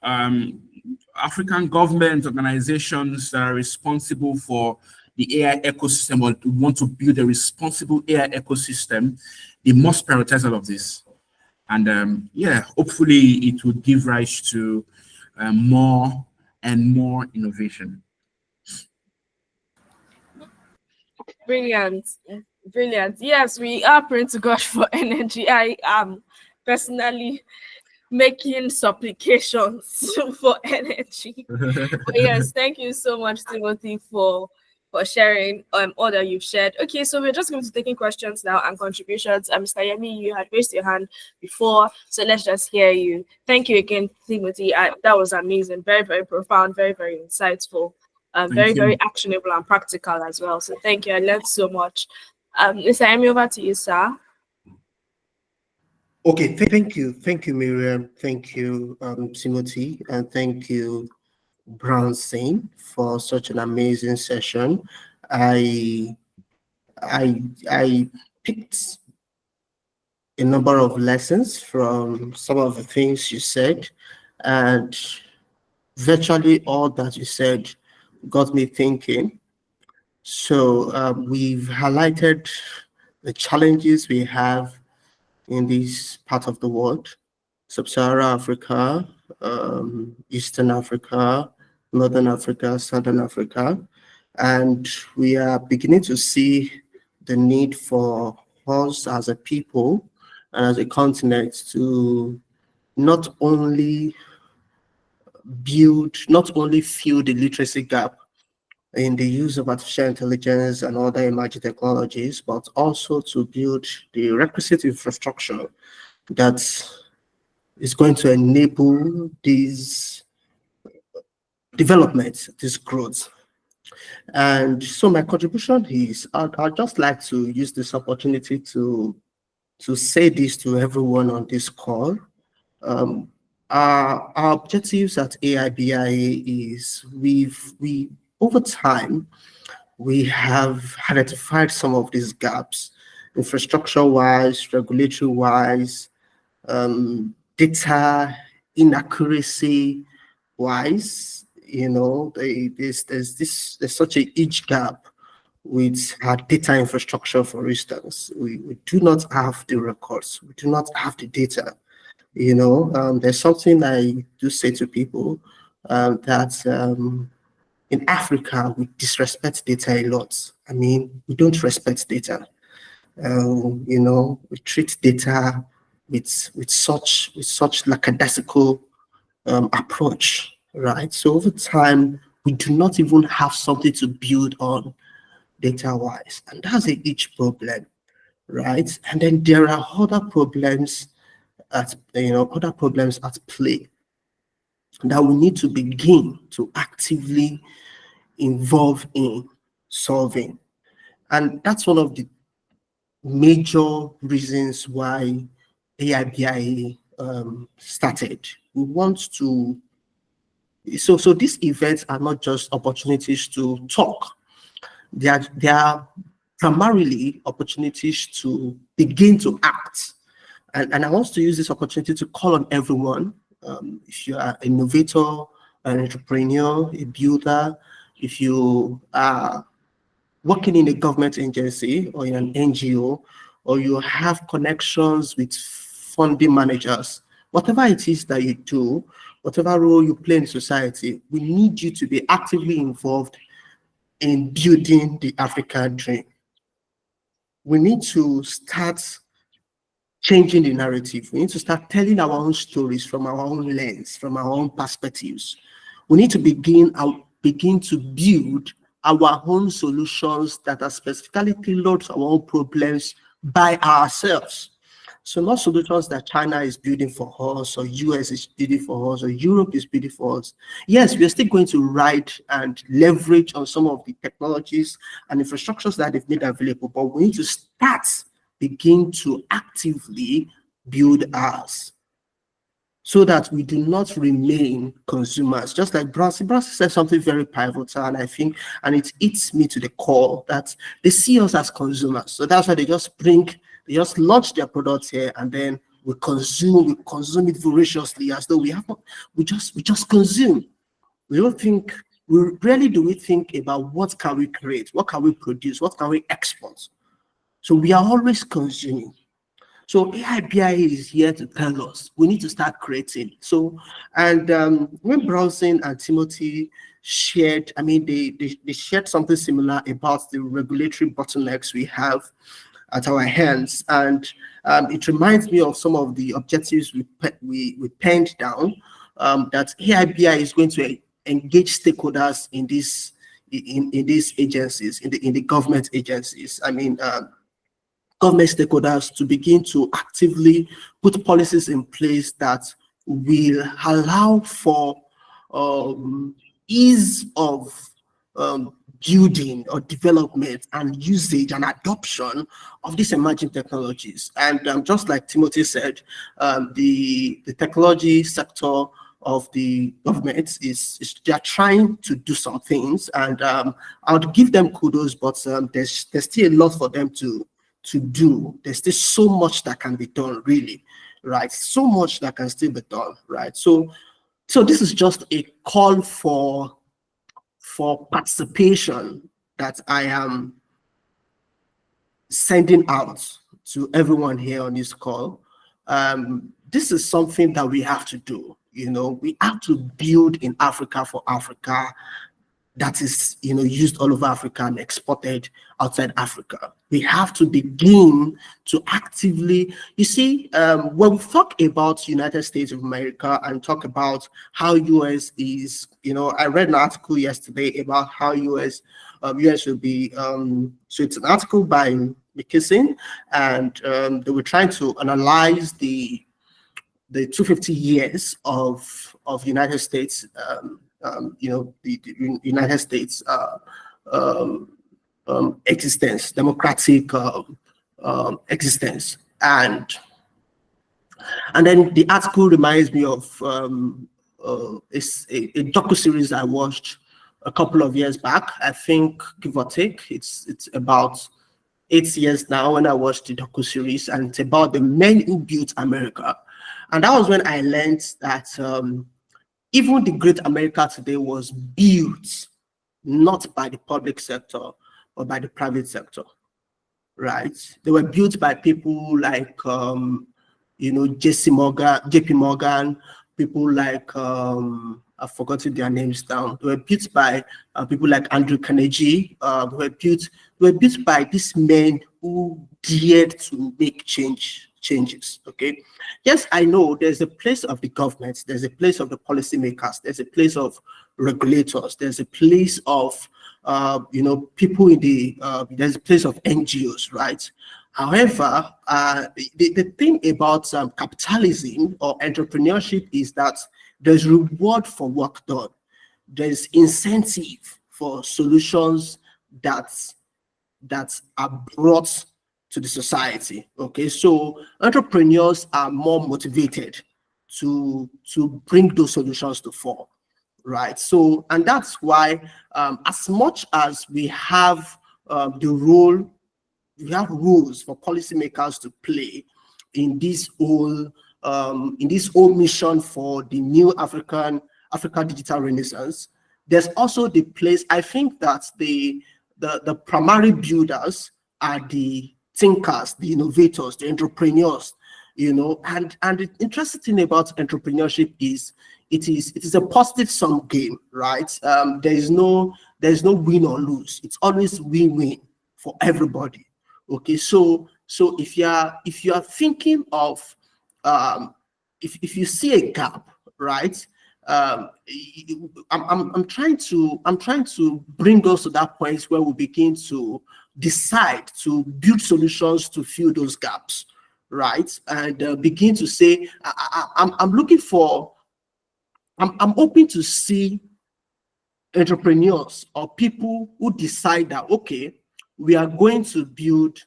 Speaker 3: African government organizations that are responsible for the AI ecosystem, or want to build a responsible AI ecosystem, they must prioritize all of this. And hopefully it will give rise to more and more innovation.
Speaker 1: Brilliant. Brilliant. Yes, we are praying to God for energy. I am personally making supplications for energy. But yes, thank you so much, Timothy, for sharing all that you've shared. Okay, so we're just going to be taking questions now and contributions. Mr. Yemi, you had raised your hand before, so let's just hear you. Thank you again, Timothy. That was amazing. Very, very profound, very, very insightful. Very actionable and practical as well. So thank you. I learned so much. Mr. Yemi, over to you, sir.
Speaker 4: Okay, thank you, Miriam. Thank you, Timothy, and thank you, Brownstein, for such an amazing session. I picked a number of lessons from some of the things you said, and virtually all that you said got me thinking. So we've highlighted the challenges we have in this part of the world, Sub-Saharan Africa, Eastern Africa, Northern Africa, Southern Africa, and we are beginning to see the need for us as a people and as a continent to not only fill the literacy gap in the use of artificial intelligence and other emerging technologies, but also to build the requisite infrastructure that is going to enable this development, this growth. And so my contribution is, I'd just like to use this opportunity to say this to everyone on this call. Our objectives at AIBIA is we over time, we have identified some of these gaps, infrastructure-wise, regulatory-wise, data inaccuracy-wise. There's such a huge gap with our data infrastructure. For instance, we do not have the records, we do not have the data. There's something I do say to people, that in Africa, we disrespect data a lot. I mean, we don't respect data. We treat data with such lackadaisical approach, right? So over time, we do not even have something to build on data-wise, and that's a huge problem, right? And then there are other problems at play that we need to begin to actively involve in solving. And that's one of the major reasons why AIBIA started. We want to, so these events are not just opportunities to talk. They are primarily opportunities to begin to act. And I want to use this opportunity to call on everyone. If you are an innovator, an entrepreneur, a builder, if you are working in a government agency or in an NGO, or you have connections with funding managers, whatever it is that you do, whatever role you play in society, we need you to be actively involved in building the African dream. We need to start changing the narrative. We need to start telling our own stories from our own lens, from our own perspectives. We need to begin to build our own solutions that are specifically tailored to our own problems by ourselves. So not solutions that China is building for us, or US is building for us, or Europe is building for us. Yes, we're still going to ride and leverage on some of the technologies and infrastructures that they've made available, but we need to begin to actively build ours, so that we do not remain consumers. Just like Brancy said something very pivotal, and I think, and it hits me to the core, that they see us as consumers. So that's why they just launch their products here, and then we consume it voraciously, as though we just consume. We rarely do we think about what can we create, what can we produce, what can we export. So we are always consuming. So AIBIA is here to tell us we need to start creating. So, and when Browsing and Timothy shared, I mean, they shared something similar about the regulatory bottlenecks we have at our hands, and it reminds me of some of the objectives we penned down, that AIBIA is going to engage stakeholders in these agencies, in the government agencies. I mean, government stakeholders to begin to actively put policies in place that will allow for ease of building or development and usage and adoption of these emerging technologies. And just like Timothy said, the technology sector of the government they are trying to do some things, and I would give them kudos, but there's still a lot for them to do. There's still so much that can be done, really, right? So much that can still be done, right? So this is just a call for participation that I am sending out to everyone here on this call, this is something that we have to do. We have to build in Africa for Africa, that is, used all over Africa and exported outside Africa. We have to begin to actively, when we talk about United States of America and talk about how US is, I read an article yesterday about how US will be, so it's an article by McKinsey, and they were trying to analyze the 250 years of United States, the United States existence, democratic existence, and then the article reminds me of a docu-series I watched a couple of years back. I think, give or take, it's about 8 years now when I watched the docu-series, and it's about the men who built America. And that was when I learned that even the great America today was built not by the public sector, but by the private sector, right? They were built by people like, JP Morgan, people like, I've forgotten their names now. They were built by people like Andrew Carnegie. They were built by these men who dared to make changes. Okay, yes, I know there's a place of the government, there's a place of the policymakers, there's a place of regulators, there's a place of people in the there's a place of NGOs, right? However, the thing about capitalism or entrepreneurship is that there's reward for work done. There's incentive for solutions that are brought to the society. Okay, so entrepreneurs are more motivated to bring those solutions to fore, right? So, and that's why as much as we have we have rules for policymakers to play in this whole mission for the new Africa digital renaissance, there's also the place, I think, that the primary builders are the thinkers, the innovators, the entrepreneurs, and the interesting thing about entrepreneurship is it is a positive sum game, right? There is no win or lose. It's always win-win for everybody. Okay, so if you are thinking of if you see a gap, right? I'm trying to bring us to that point where we begin to decide to build solutions to fill those gaps, right? And begin to say, I'm hoping to see entrepreneurs or people who decide that, okay, we are going to build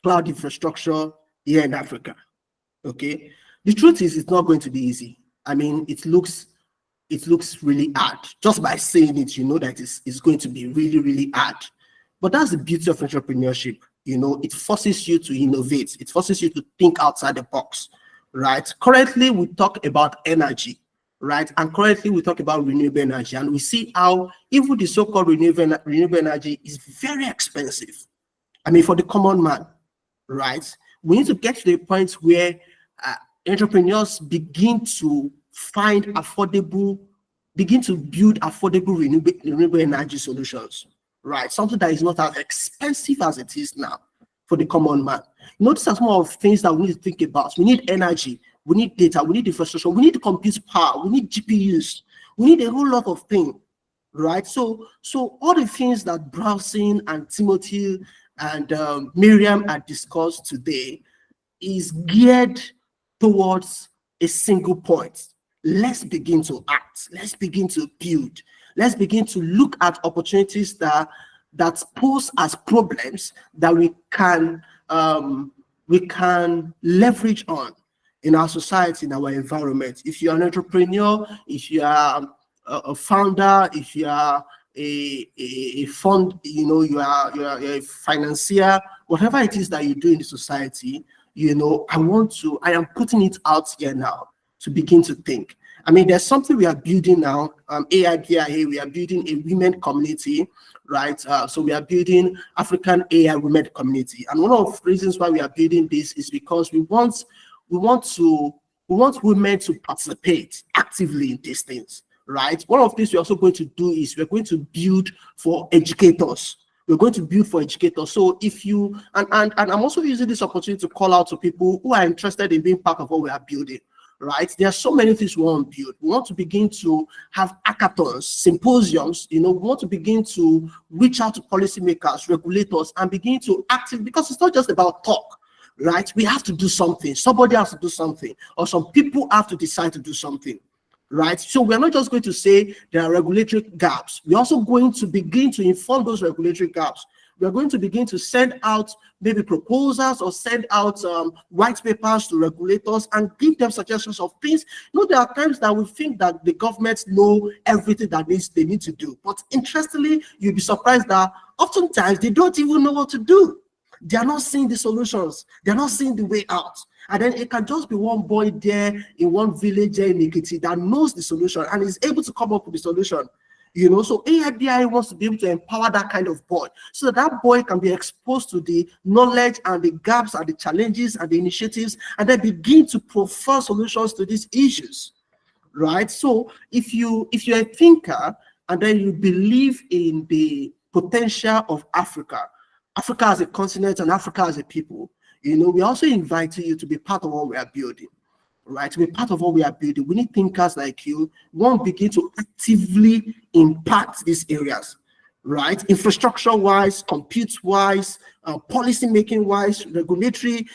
Speaker 4: cloud infrastructure here in Africa. Okay, the truth is, it's not going to be easy. I mean, it looks really hard. Just by saying it, you know that it's going to be really, really hard. But that's the beauty of entrepreneurship. It forces you to innovate. It forces you to think outside the box, right? Currently, we talk about energy, right? And currently, we talk about renewable energy, and we see how even the so-called renewable energy is very expensive. I mean, for the common man, right? We need to get to the point where entrepreneurs begin to build affordable renewable energy solutions, right? Something that is not as expensive as it is now for the common man. These are some of the things that we need to think about. We need energy, we need data, we need infrastructure, we need compute power, we need GPUs, we need a whole lot of things, right? So all the things that Browsing and Timothy and Miriam had discussed today is geared towards a single point. Let's begin to act. Let's begin to build. Let's begin to look at opportunities that pose as problems that we can leverage on in our society, in our environment. If you're an entrepreneur, if you are a founder, if you are a fund, you're a financier, whatever it is that you do in the society, I am putting it out here now to begin to think. I mean, there's something we are building now. AIPIA, we are building a women community, right? So we are building African AI women community, and one of the reasons why we are building this is because we want women to participate actively in these things, right? One of the things we're also going to do is we're going to build for educators. We're going to build for educators. So if you and I'm also using this opportunity to call out to people who are interested in being part of what we are building. Right, there are so many things we want to build. We want to begin to have hackathons, symposiums. We want to begin to reach out to policymakers, regulators, and begin to because it's not just about talk, right? We have to do something. Somebody has to do something, or some people have to decide to do something, right? So we're not just going to say there are regulatory gaps. We're also going to begin to inform those regulatory gaps. We're going to begin to send out maybe proposals or send out white papers to regulators and give them suggestions of things. There are times that we think that the governments know everything that they need to do. But interestingly, you'll be surprised that oftentimes they don't even know what to do. They are not seeing the solutions. They're not seeing the way out. And then it can just be one boy there in one village there in Ikiti that knows the solution and is able to come up with the solution. So AIBI wants to be able to empower that kind of boy so that boy can be exposed to the knowledge and the gaps and the challenges and the initiatives and then begin to prefer solutions to these issues, right? So if you're a thinker and then you believe in the potential of Africa as a continent and Africa as a people, we also invite you to be part of what we are building. Right, to be part of what we are building, we need thinkers like you. We want to begin to actively impact these areas, right? Infrastructure-wise, compute-wise, policy-making-wise, regulatory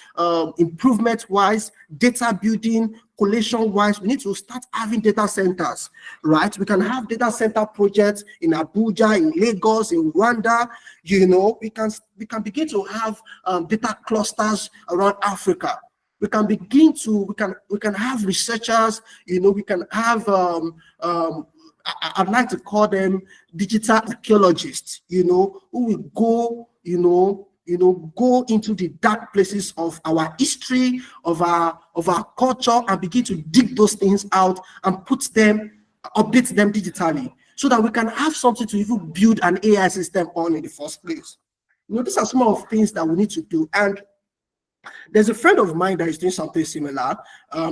Speaker 4: improvement-wise, data building, collation-wise. We need to start having data centers, right? We can have data center projects in Abuja, in Lagos, in Rwanda. We can begin to have data clusters around Africa. We can begin to, we can have researchers, we can have, I'd like to call them digital archaeologists, who will go, go into the dark places of our history, of our culture, and begin to dig those things out and update them digitally so that we can have something to even build an AI system on in the first place. These are some of the things that we need to do. And there's a friend of mine that is doing something similar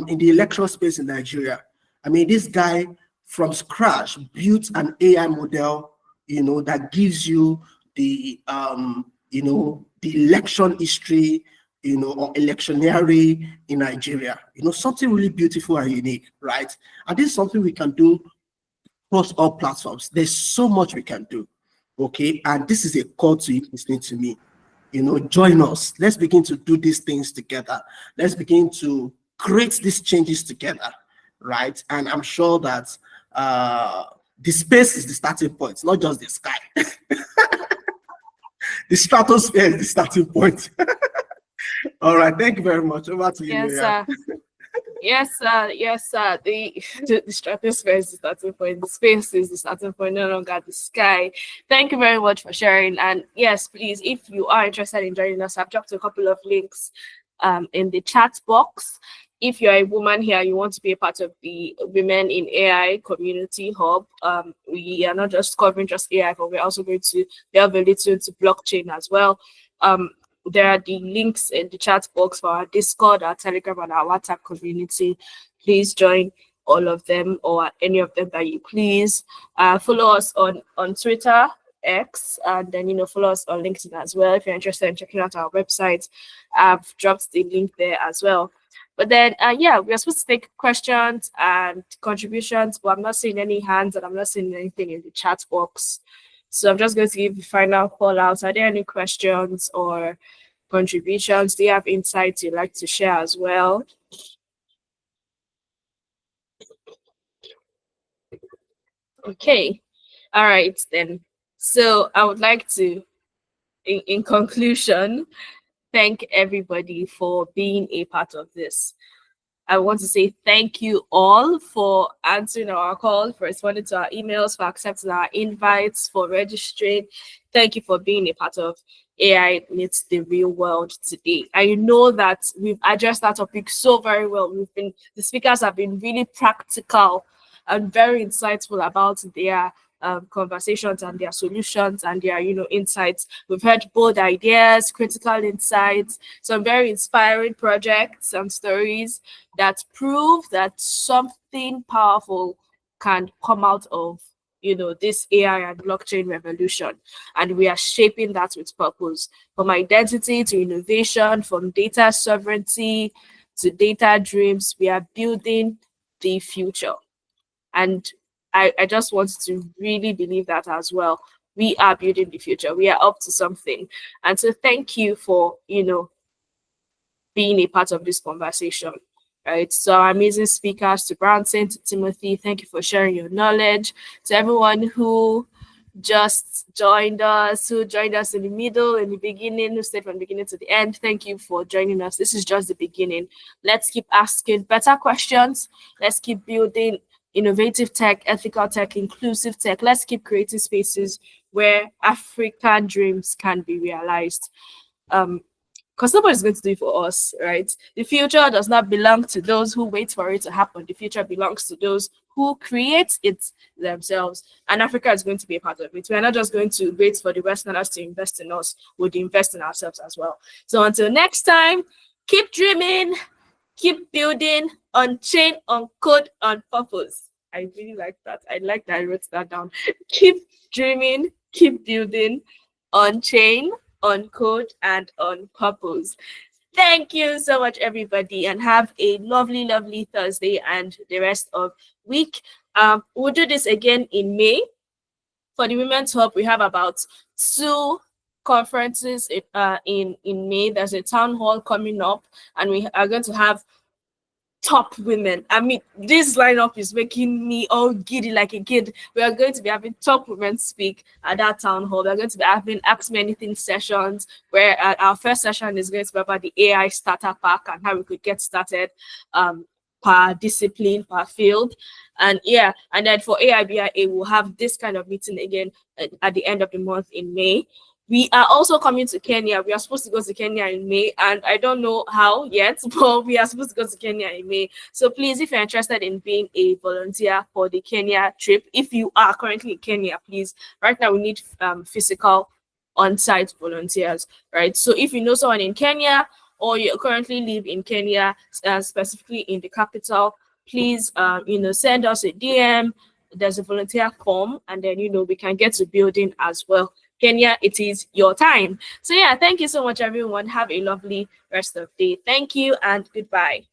Speaker 4: in the electoral space in Nigeria. I mean, this guy from scratch built an AI model, that gives you the, the election history, or electioneering in Nigeria. Something really beautiful and unique, right? And this is something we can do across all platforms. There's so much we can do, okay? And this is a call to you listening to me. Join us. Let's begin to do these things together. Let's begin to create these changes together, right? And I'm sure that the space is the starting point, not just the sky. The stratosphere is the starting point. All right, thank you very much. Over to you,
Speaker 1: Yes, Yes, yes, the stratosphere is the starting point. The space is the starting point, no longer the sky. Thank you very much for sharing. And yes, please, if you are interested in joining us, I've dropped a couple of links in the chat box. If you're a woman here, you want to be a part of the Women in AI Community Hub. We are not just covering just AI, but we're also going to delve a little into blockchain as well. There are the links in the chat box for our Discord, our Telegram, and our WhatsApp community. Please join all of them or any of them that you please. Follow us on Twitter, X, and then follow us on LinkedIn as well. If you're interested in checking out our website, I've dropped the link there as well. But then, yeah, we are supposed to take questions and contributions, but I'm not seeing any hands and I'm not seeing anything in the chat box. So I'm just going to give the final call out. Are there any questions or contributions? Do you have insights you'd like to share as well? Okay. All right, then. So I would like to, in conclusion, thank everybody for being a part of this. I want to say thank you all for answering our call, for responding to our emails, for accepting our invites, for registering. Thank you for being a part of AI Meets the Real World today. I know that we've addressed that topic so very well. The speakers have been really practical and very insightful about their conversations and their solutions and their insights. We've heard bold ideas, critical insights, some very inspiring projects and stories that prove that something powerful can come out of this AI and blockchain revolution, and we are shaping that with purpose. From identity to innovation, from data sovereignty to data dreams, we are building the future. And I just want to really believe that as well. We are building the future. We are up to something. And so thank you for, being a part of this conversation. Right. So our amazing speakers, to Brownson, to Timothy, thank you for sharing your knowledge. To everyone who just joined us, who joined us in the middle, in the beginning, who stayed from the beginning to the end, thank you for joining us. This is just the beginning. Let's keep asking better questions. Let's keep building innovative tech, ethical tech, inclusive tech. Let's keep creating spaces where African dreams can be realized. Because nobody's going to do it for us, right? The future does not belong to those who wait for it to happen. The future belongs to those who create it themselves. And Africa is going to be a part of it. We're not just going to wait for the Westerners to invest in us, we'll invest in ourselves as well. So until next time, keep dreaming, keep building, on chain, on code, on purpose. I really like that. I like that I wrote that down. Keep dreaming, keep building, on chain, on code, and on purpose. Thank you so much, everybody, and have a lovely, lovely Thursday and the rest of week. We'll do this again in May. For the Women's Hub, we have about 2 conferences in May. There's a town hall coming up, and we are going to have top women. I mean, this lineup is making me all giddy like a kid. We are going to be having top women speak at that town hall. We are going to be having Ask Me Anything sessions, where our first session is going to be about the AI starter pack and how we could get started per discipline, per field. And then for AIBIA, we'll have this kind of meeting again at the end of the month in May. We are also coming to Kenya. We are supposed to go to Kenya in May, and I don't know how yet, but we are supposed to go to Kenya in May. So please, if you're interested in being a volunteer for the Kenya trip, if you are currently in Kenya, please, right now we need physical on-site volunteers, right? So if you know someone in Kenya or you currently live in Kenya, specifically in the capital, please, send us a DM. There's a volunteer form, and then, we can get to building as well. Kenya, it is your time. So thank you so much, everyone. Have a lovely rest of the day. Thank you and goodbye.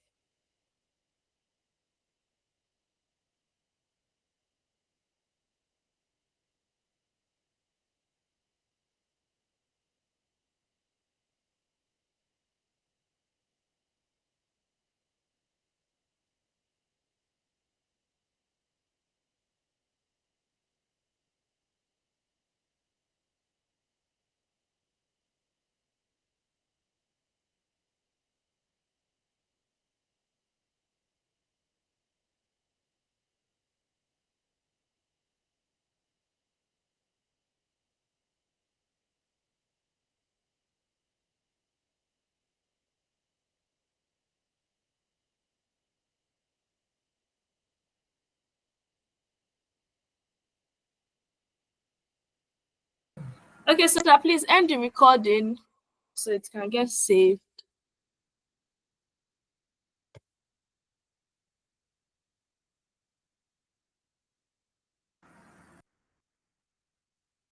Speaker 1: Okay, so please end the recording so it can get saved.